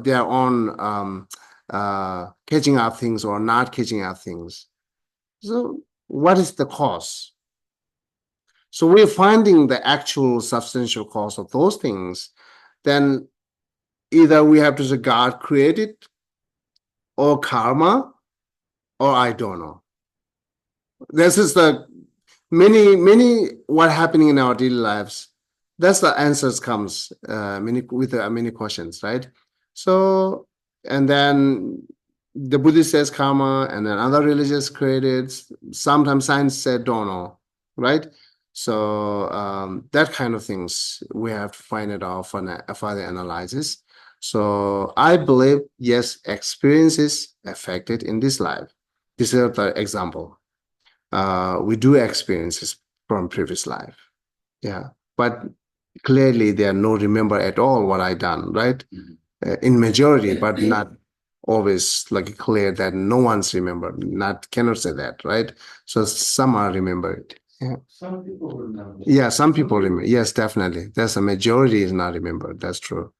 their own catching up things or not catching up things. So what is the cause? So we're finding the actual substantial cause of those things. Then either we have to say God created, or karma, or I don't know. This is the many what happening in our daily lives. That's the answers comes many questions, right? So and then the Buddhist says karma, and then other religious created. Sometimes science said don't know, right? So that kind of things we have to find it out for further analysis. So I believe yes, experiences affected in this life. This is the example. We do experiences from previous life, yeah, but clearly there are no remember at all what I done, right? In majority, but not always like clear that no one's remembered. Not cannot say that, right? So some are remembered. Yeah. Some people remember. Yeah, some people remember. Yes, definitely. There's a majority is not remembered. That's true.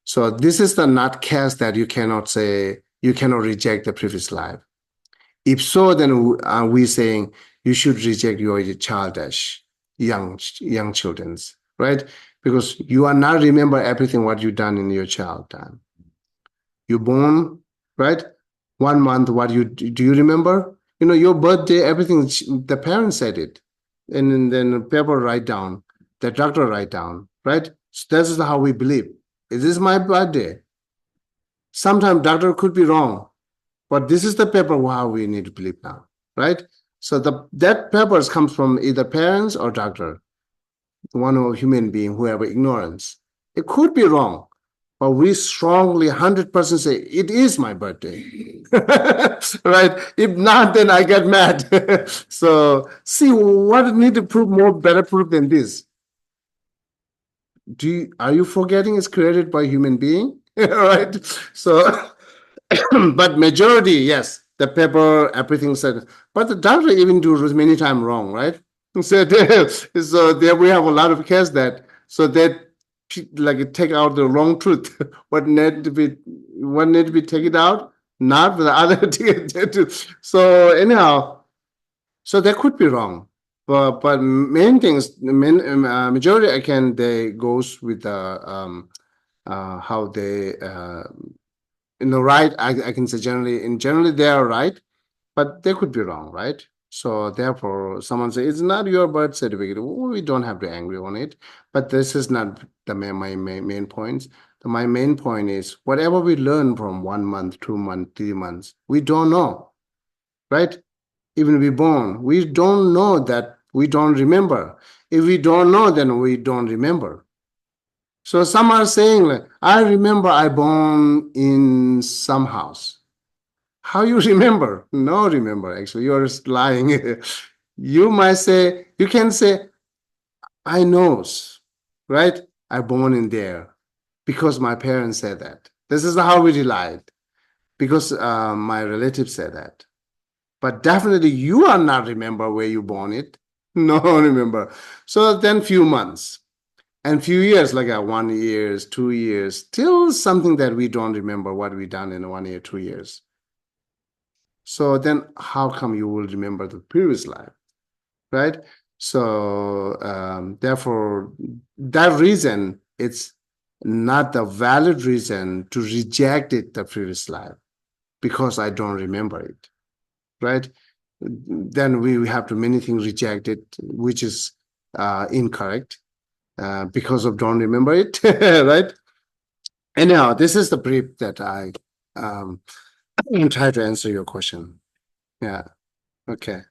So this is the not case that you cannot say, you cannot reject the previous life. If so, then we saying you should reject your childish, young children's, right? Because you are not remember everything what you done in your child time. You born, right? 1 month, what you do you remember? Your birthday, everything. The parents said it, and then the paper write down, the doctor write down, right? So this is how we believe. Is this my birthday? Sometimes doctor could be wrong. But this is the paper how we need to believe now, right? So that papers comes from either parents or doctor, one or human being, whoever ignorance. It could be wrong, but we strongly 100% say it is my birthday, right? If not, then I get mad. So see what need to prove more better proof than this. Are you forgetting it's created by human being, right? So. But majority, yes, the paper, everything said. But the doctor even do many times wrong, right? So there we have a lot of cases that like take out the wrong truth. What need to be taken out, not the other. So anyhow, so that could be wrong. But main things, majority again, they goes with the how they. Right, I can say generally they are right, but they could be wrong, right? So therefore, someone say it's not your birth certificate. We don't have to angry on it, but this is not my main points. My main point is whatever we learn from 1 month, 2 months, 3 months, we don't know, right? Even we born, we don't know that we don't remember. If we don't know, then we don't remember. So some are saying, like, I remember I born in some house. How you remember? No, remember, actually, you're lying. You can say, I knows, right? I born in there. because my parents said that. This is how we relied, because my relatives said that. But definitely you are not remember where you born it. No, remember. So then few months and few years, like 1 year, 2 years, still something that we don't remember what we done in 1 year, 2 years. So then how come you will remember the previous life, right? So therefore, that reason, it's not the valid reason to reject it the previous life, because I don't remember it, right? Then we have to many things reject it, which is incorrect because of don't remember it, right? Anyhow, this is the brief that I try to answer your question. Yeah. Okay.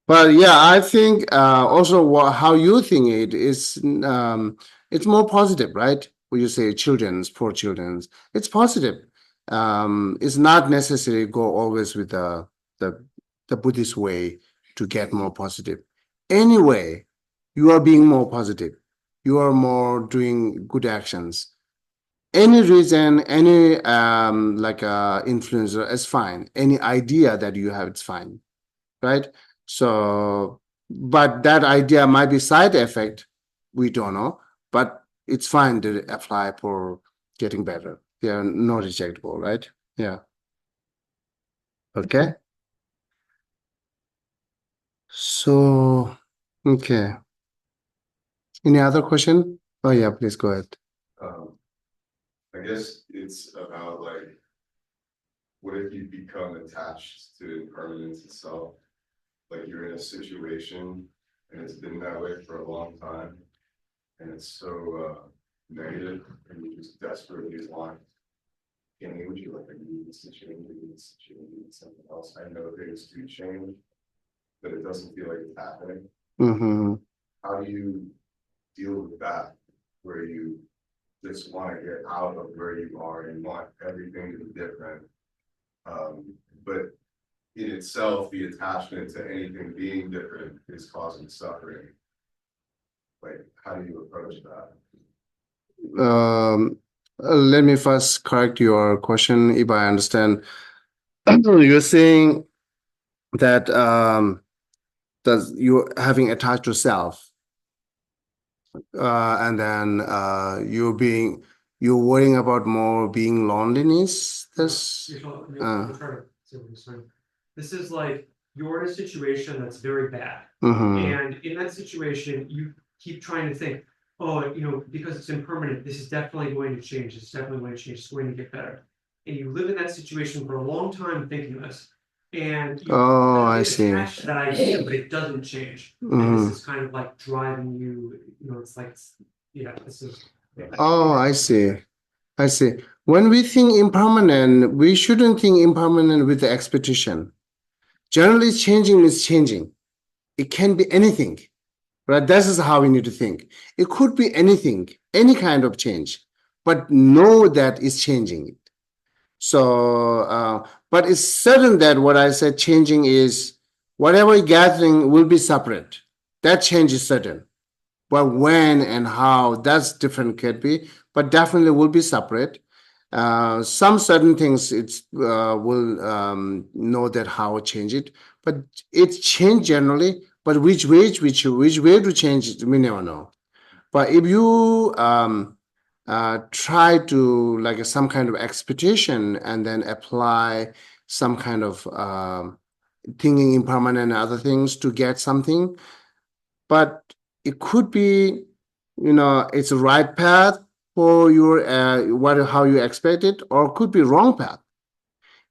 But yeah, I think also how you think it is, it's more positive, right? When you say children's, poor children's, it's positive. It's not necessary go always with the the Buddhist way to get more positive. Anyway, you are being more positive. You are more doing good actions. Any reason, any like influencer is fine. Any idea that you have, it's fine, right? So, but that idea might be side effect. We don't know, but it's fine to apply for getting better. They are not rejectable, right? Yeah. Okay. So, okay. Any other question? Oh yeah, please go ahead. I guess it's about like, what if you become attached to impermanence itself? Like you're in a situation and it's been that way for a long time, and it's so negative, and you just desperately want, can would you like, I need this to change, I need this to change, I need something else. I know things do change, but it doesn't feel like it's happening. Mm-hmm. How do you deal with that, where you just want to get out of where you are and want everything to be different? But in itself, the attachment to anything being different is causing suffering. Like, how do you approach that? Let me first correct your question, if I understand. You're saying that does you having attached to self, and then you're worrying about more being loneliness. This This is like you're in a situation that's very bad, and in that situation, you keep trying to think, oh, because it's impermanent, this is definitely going to change. It's definitely going to change. It's going to get better. And you live in that situation for a long time thinking this. And you I see. attach to that idea, but it doesn't change. And this is kind of like driving you, it's like, yeah, this is. Oh, I see. I see. When we think impermanent, we shouldn't think impermanent with the expectation. Generally, changing is changing. It can be anything, right? This is how we need to think. It could be anything, any kind of change, but know that it's changing. So, but it's certain that what I said changing is whatever gathering will be separate. That change is certain. But when and how, that's different could be, but definitely will be separate. Some certain things it's will know that how to change it, but it's change generally. But which way to change it, we never know. But if you try to like some kind of expectation and then apply some kind of thinking impermanent and other things to get something, but it could be, it's a right path for your how you expect it, or it could be wrong path.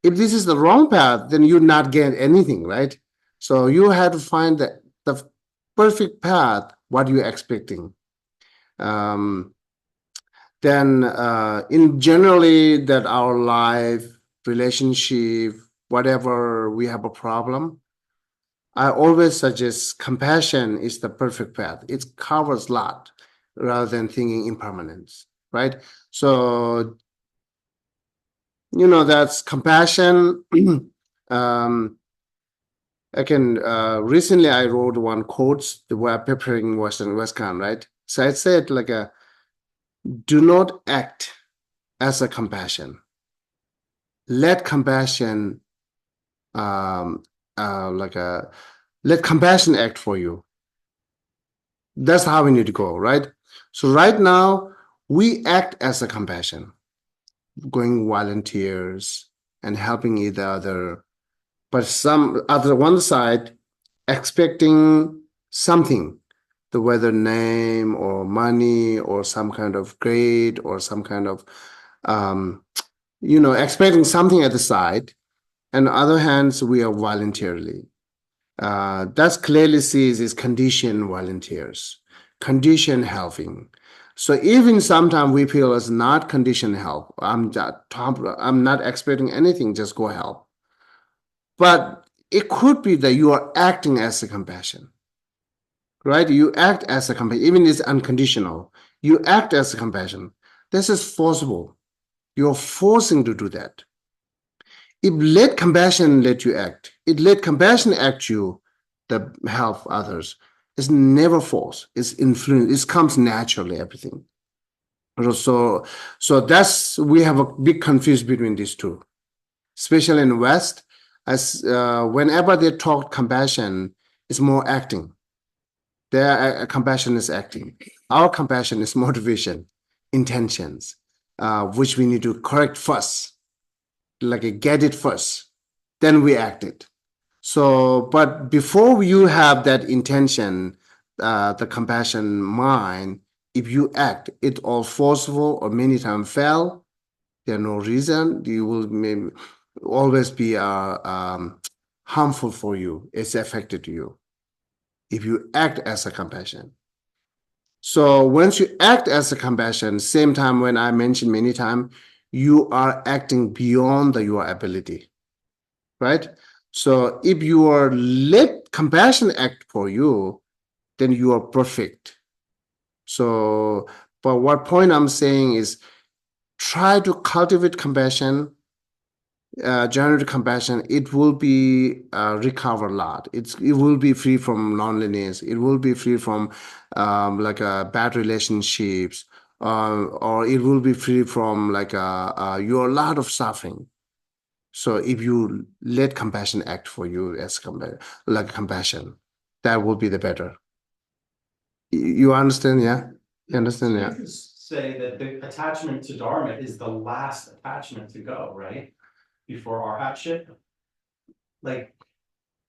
If this is the wrong path, then you not get anything, right? So you have to find the perfect path, what you're expecting. Then in generally that our life, relationship, whatever we have a problem, I always suggest compassion is the perfect path. It covers a lot rather than thinking impermanence, right? So, that's compassion. Again, recently I wrote one quotes that were preparing Westcon, right? So I said like do not act as a compassion. Let compassion let compassion act for you. That's how we need to go, right? So right now we act as a compassion, going volunteers and helping each other, but some other one side expecting something, the whether name or money or some kind of grade or some kind of expecting something at the side. And on the other hand, we are voluntarily. That clearly sees is conditioned volunteers, conditioned helping. So even sometimes we feel it's not conditioned help. I'm not expecting anything, just go help. But it could be that you are acting as a compassion, right? You act as a compassion, even if it's unconditional. You act as a compassion. This is forcible. You're forcing to do that. If let compassion let you act, it let compassion act you, the help others. It's never force. It's influence. It comes naturally. Everything. So that's we have a big confusion between these two, especially in the West. As whenever they talk compassion, it's more acting. Their compassion is acting. Our compassion is motivation, intentions, which we need to correct first, like get it first, then we act it. So, but before you have that intention, the compassion mind, if you act, it all forceful or many times fail, there's no reason, you will maybe always be harmful for you. It's affected you if you act as a compassion. So once you act as a compassion, same time when I mentioned many times, you are acting beyond your ability, right? So if you are let compassion act for you, then you are perfect. So, but what point I'm saying is try to cultivate compassion, generate compassion. It will be recover a lot. It will be free from loneliness. It will be free from bad relationships, or it will be free from your a lot of suffering. So if you let compassion act for you as compassion, that will be the better. You understand, yeah? You understand, yeah? You could say that the attachment to Dharma is the last attachment to go, right? Before our hatship. Like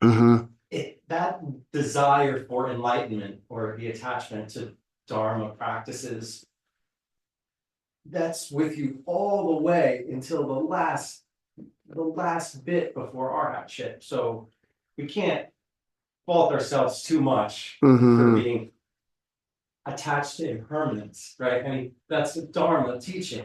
that desire for enlightenment or the attachment to Dharma practices, that's with you all the way until the last bit before our hatship. So we can't fault ourselves too much for being attached to impermanence, right? I mean, that's the Dharma teaching.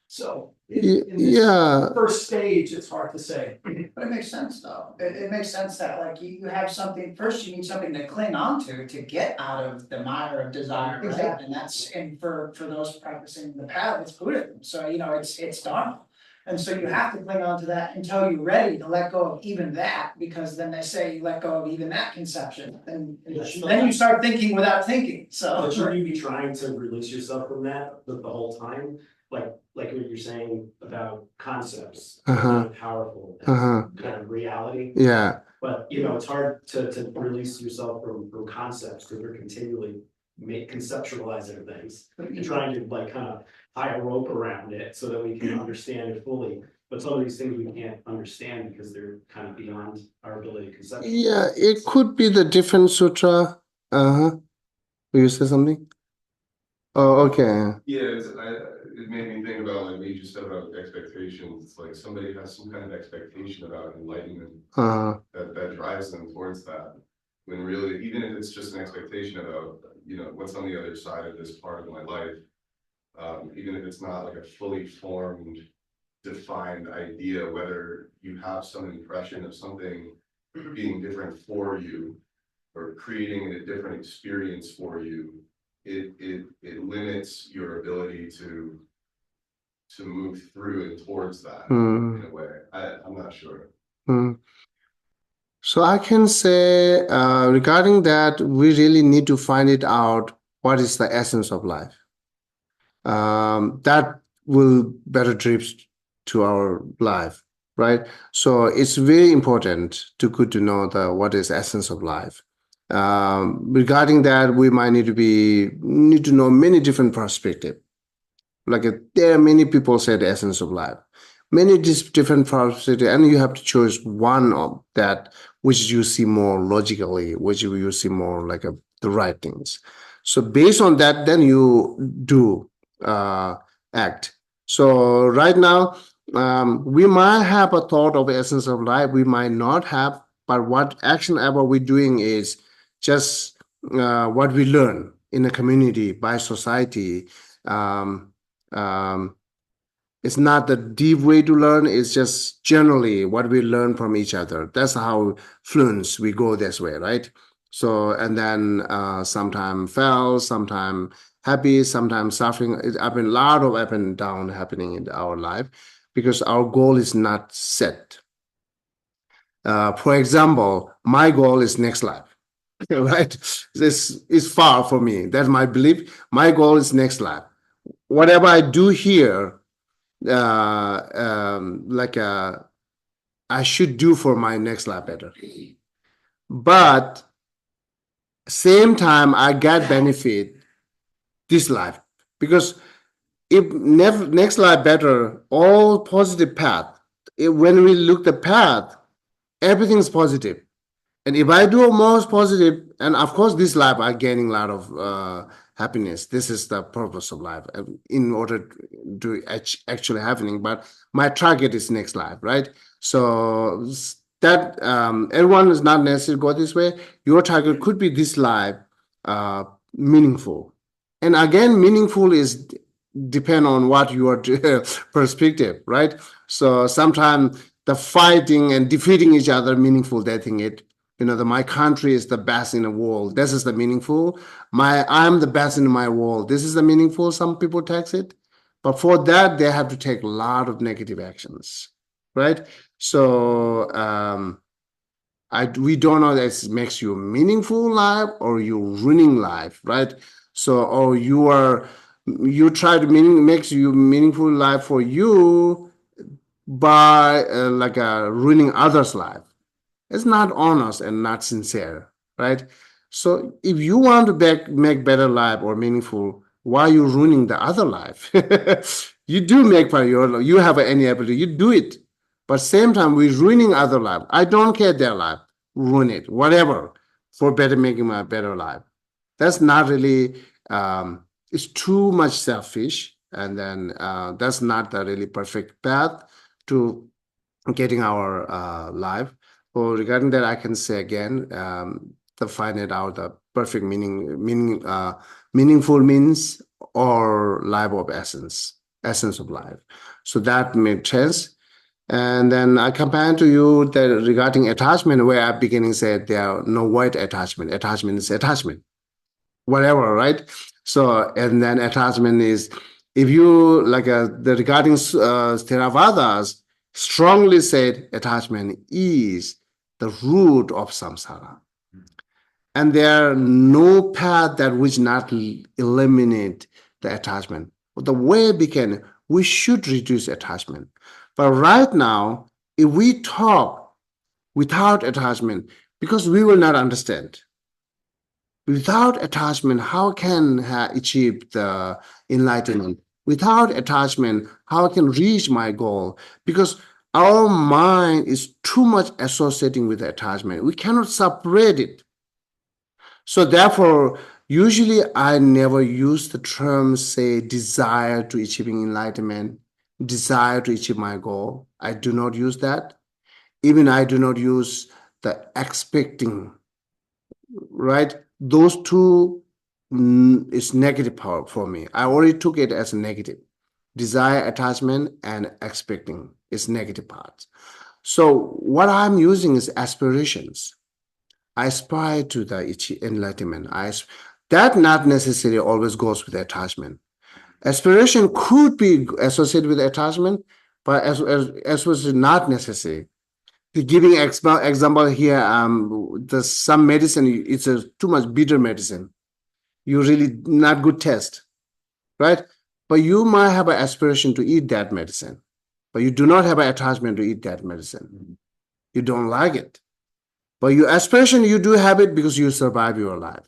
So in this first stage, it's hard to say. But it makes sense though. It makes sense that like you have something, first you need something to cling on to get out of the mire of desire, right? Exactly. And for those practicing the path, it's Buddhism. So it's Dharma. And so you have to cling on to that until you're ready to let go of even that, because then they say you let go of even that conception. And then you start thinking without thinking. So but should you be trying to release yourself from that the whole time? Like what you're saying about concepts, being powerful, kind of reality. Yeah. But it's hard to release yourself from concepts because we're continually conceptualizing things and trying to kind of tie a rope around it so that we can understand it fully. But some of these things we can't understand because they're kind of beyond our ability to conceptualize. Yeah, it could be the different sutra. Will you say something? Oh, okay. Yeah, it made me think about what you just said about expectations. It's like somebody has some kind of expectation about enlightenment that drives them towards that. When really, even if it's just an expectation about, what's on the other side of this part of my life, even if it's not like a fully formed, defined idea, whether you have some impression of something being different for you or creating a different experience for you, it limits your ability to move through and towards that in a way. I'm not sure. So I can say regarding that, we really need to find it out what is the essence of life. That will better drift to our life, right? So it's very important to know what is essence of life. Regarding that, we might need to know many different perspectives. Like there are many people say the essence of life, many different perspectives, and you have to choose one of that which you see more logically, which you see more like the right things. So based on that, then you do act. So right now, we might have a thought of essence of life, we might not have, but what action ever we're doing is just what we learn in a community by society. It's not the deep way to learn, it's just generally what we learn from each other. That's how fluence we go this way, right? So, and then sometimes fail, sometimes happy, sometimes suffering. It's a lot of up and down happening in our life because our goal is not set. For example, my goal is next life. Right? This is far for me. That's my belief. My goal is next life. Whatever I do here, I should do for my next life better. But same time, I get benefit this life because if next life better, all positive path. When we look the path, everything's positive. And if I do most positive, and of course, this life I'm gaining a lot of happiness. This is the purpose of life in order to actually happening. But my target is next life, right? So that everyone is not necessarily go this way. Your target could be this life, meaningful. And again, meaningful is depend on what your perspective, right? So sometimes the fighting and defeating each other meaningful, they think it. My country is the best in the world. This is the meaningful. I'm the best in my world. This is the meaningful. Some people take it, but for that they have to take a lot of negative actions, right? So we don't know that it makes you a meaningful life or you ruining life, right? So or you try to makes you meaningful life for you by ruining others' life. It's not honest and not sincere, right? So if you want to make better life or meaningful, why are you ruining the other life? You do make for your life. You have any ability, you do it. But same time, we're ruining other life. I don't care their life. Ruin it, whatever, for making my better life. That's not really, it's too much selfish. And then that's not the really perfect path to getting our life. Well, regarding that, I can say again, to find it out the perfect meaningful means or life of essence of life. So that made sense. And then I compare to you that regarding attachment, where I beginning said there are no white attachment. Attachment is attachment, whatever, right? So, and then attachment is, if you regarding Theravadas, strongly said attachment is the root of samsara. And there are no path that which not eliminate the attachment. But the way began, we should reduce attachment. But right now, if we talk without attachment, because we will not understand. Without attachment, how can achieve the enlightenment? Without attachment, how I can reach my goal? Because our mind is too much associating with attachment. We cannot separate it. So therefore, usually I never use the term, say, desire to achieving enlightenment, desire to achieve my goal. I do not use that. Even I do not use the expecting, right? Those two is negative power for me. I already took it as a negative. Desire, attachment, and expecting is negative parts. So what I'm using is aspirations. I aspire to the enlightenment. That not necessarily always goes with attachment. Aspiration could be associated with attachment, but as was not necessary. Giving example here, there's some medicine, it's a too much bitter medicine. You really not good test, right? But you might have an aspiration to eat that medicine, but you do not have an attachment to eat that medicine. You don't like it. But your aspiration, you do have it because you survive your life.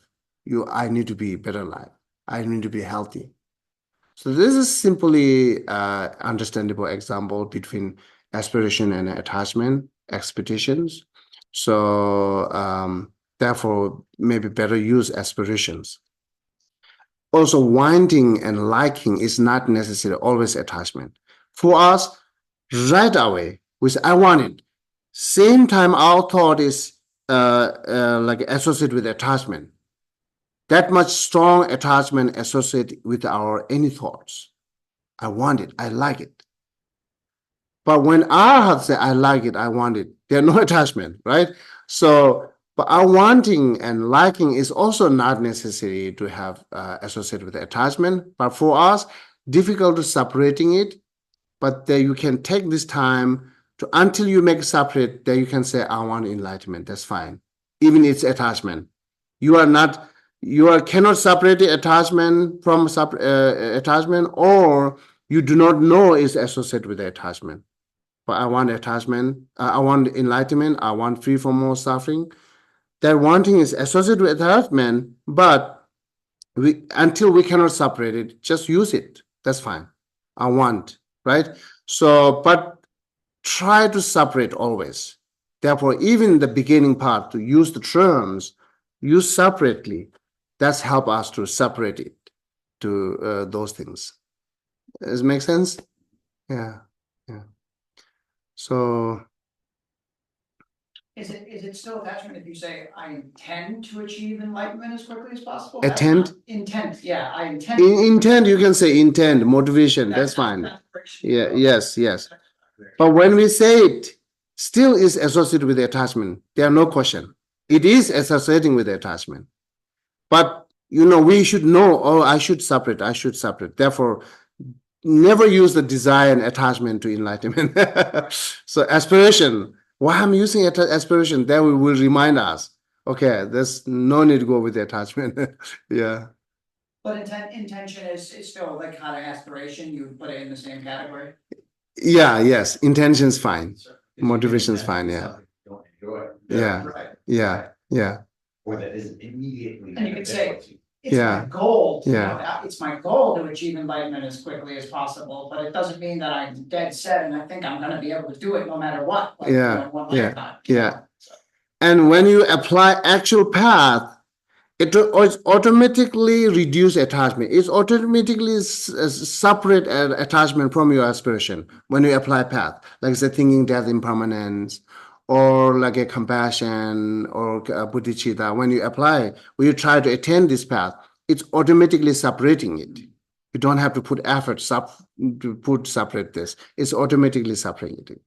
I need to be better life. I need to be healthy. So this is simply understandable example between aspiration and attachment, expectations. So therefore, maybe better use aspirations. Also, wanting and liking is not necessarily always attachment. For us, right away, we say, I want it. Same time, our thought is like associated with attachment. That much strong attachment associated with our any thoughts. I want it, I like it. But when our heart say, I like it, I want it, there's no attachment, right? So, but our wanting and liking is also not necessary to have associated with attachment. But for us, difficult to separating it. But then you can take this time to until you make it separate. Then you can say, I want enlightenment. That's fine. Even it's attachment. You cannot separate the attachment from attachment, or you do not know it's associated with the attachment. But I want attachment. I want enlightenment. I want free from more suffering. That wanting is associated with attachment, but until we cannot separate it, just use it. That's fine. I want, right? So, but try to separate always. Therefore, even the beginning part, to use the terms, use separately. That's help us to separate it to those things. Does it make sense? Yeah. So. Is it still attachment if you say, I intend to achieve enlightenment as quickly as possible? Intent? Intent, yeah, I intend. Intent, you can say intent, motivation, that's fine. Yeah, yes. But when we say it, still is associated with the attachment. There are no question. It is associating with the attachment. But, we should know, oh, I should separate. Therefore, never use the desire and attachment to enlightenment. So aspiration, why I'm using aspiration, then we will remind us, okay, there's no need to go with the attachment. Yeah. But intention is still like kind of aspiration, you would put it in the same category? Yeah, yes, intention's fine. Motivation's fine, yeah. Don't enjoy. Yeah. Right. Yeah. Or that isn't immediately. And you could say, beneficial to you. it's my goal, it's my goal to achieve enlightenment as quickly as possible, but it doesn't mean that I'm dead set and I think I'm gonna be able to do it no matter what. Like, one lifetime. Yeah. And when you apply actual path, it automatically reduce attachment. It's automatically separate attachment from your aspiration when you apply path, like say thinking death impermanence, or like a compassion or bodhicitta. When you try to attain this path, it's automatically separating it. You don't have to put effort to separate this. It's automatically separating it.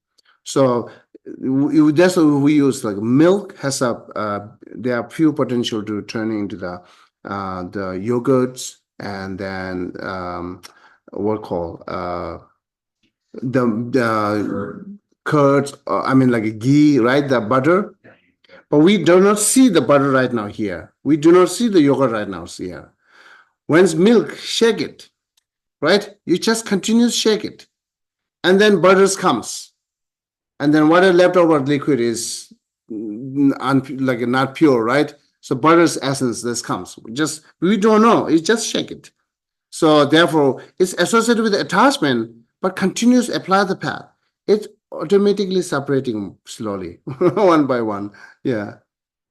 So that's what we use. Like milk has there are few potential to turn into the yogurts, and then the curds. Like a ghee, right? The butter. But we do not see the butter right now here. We do not see the yogurt right now here. When's milk, shake it, right? You just continue to shake it, and then butters comes. And then what is leftover liquid is not pure, right? So butter's essence, this comes. We don't know. You just shake it. So therefore, it's associated with attachment, but continues to apply the path. It's automatically separating slowly, one by one. Yeah.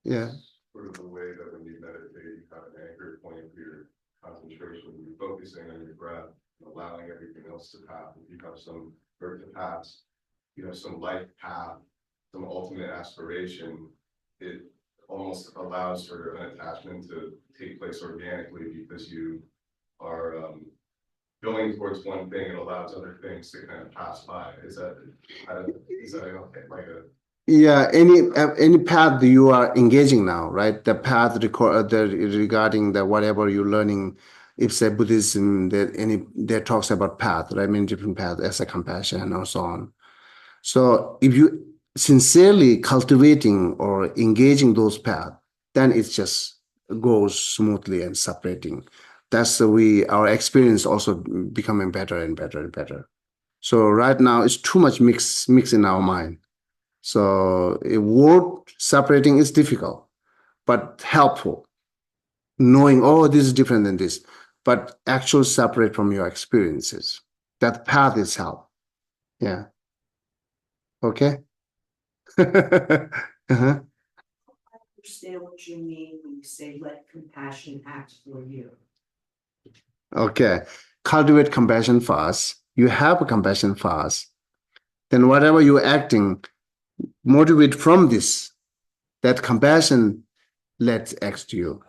Sort of the way that when you meditate, you have an anchor point for your concentration, you're focusing on your breath, allowing everything else to pass. If you have some birth to pass, some life path, some ultimate aspiration, it almost allows for an attachment to take place organically because you are going towards one thing and allows other things to kind of pass by. Is that okay? Yeah, any path that you are engaging now, right? The path regarding the whatever you're learning. If say Buddhism, that talks about path, right? Different paths as a compassion or so on. So if you sincerely cultivating or engaging those paths, then it just goes smoothly and separating. That's our experience also becoming better and better and better. So right now it's too much mix in our mind. So a word separating is difficult, but helpful. Knowing, oh, this is different than this, but actual separate from your experiences. That path is help. Yeah. Okay. Uh-huh. Understand what you mean when you say let compassion act for you. Okay. Cultivate compassion first. You have a compassion first. Then whatever you're acting, motivate from this. That compassion let's act to you.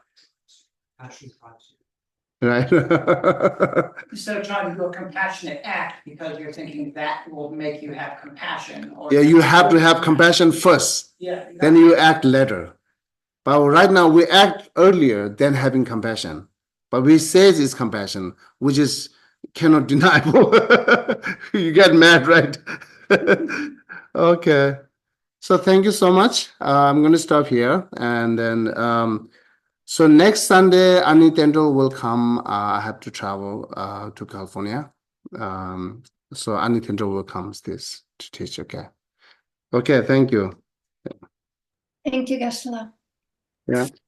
Right? Instead of trying to do a compassionate act because you're thinking that will make you have compassion or. Yeah, you have to have compassion first. Yeah. Then you act later. But right now we act earlier than having compassion. But we say it's compassion, which is cannot deniable. You get mad, right? Okay. So thank you so much. I'm going to stop here. And then, so next Sunday, Ani Tendril will come. I have to travel to California. So Ani Tendril will come to teach. Okay. Okay. Thank you. Thank you, Geshe. Yeah.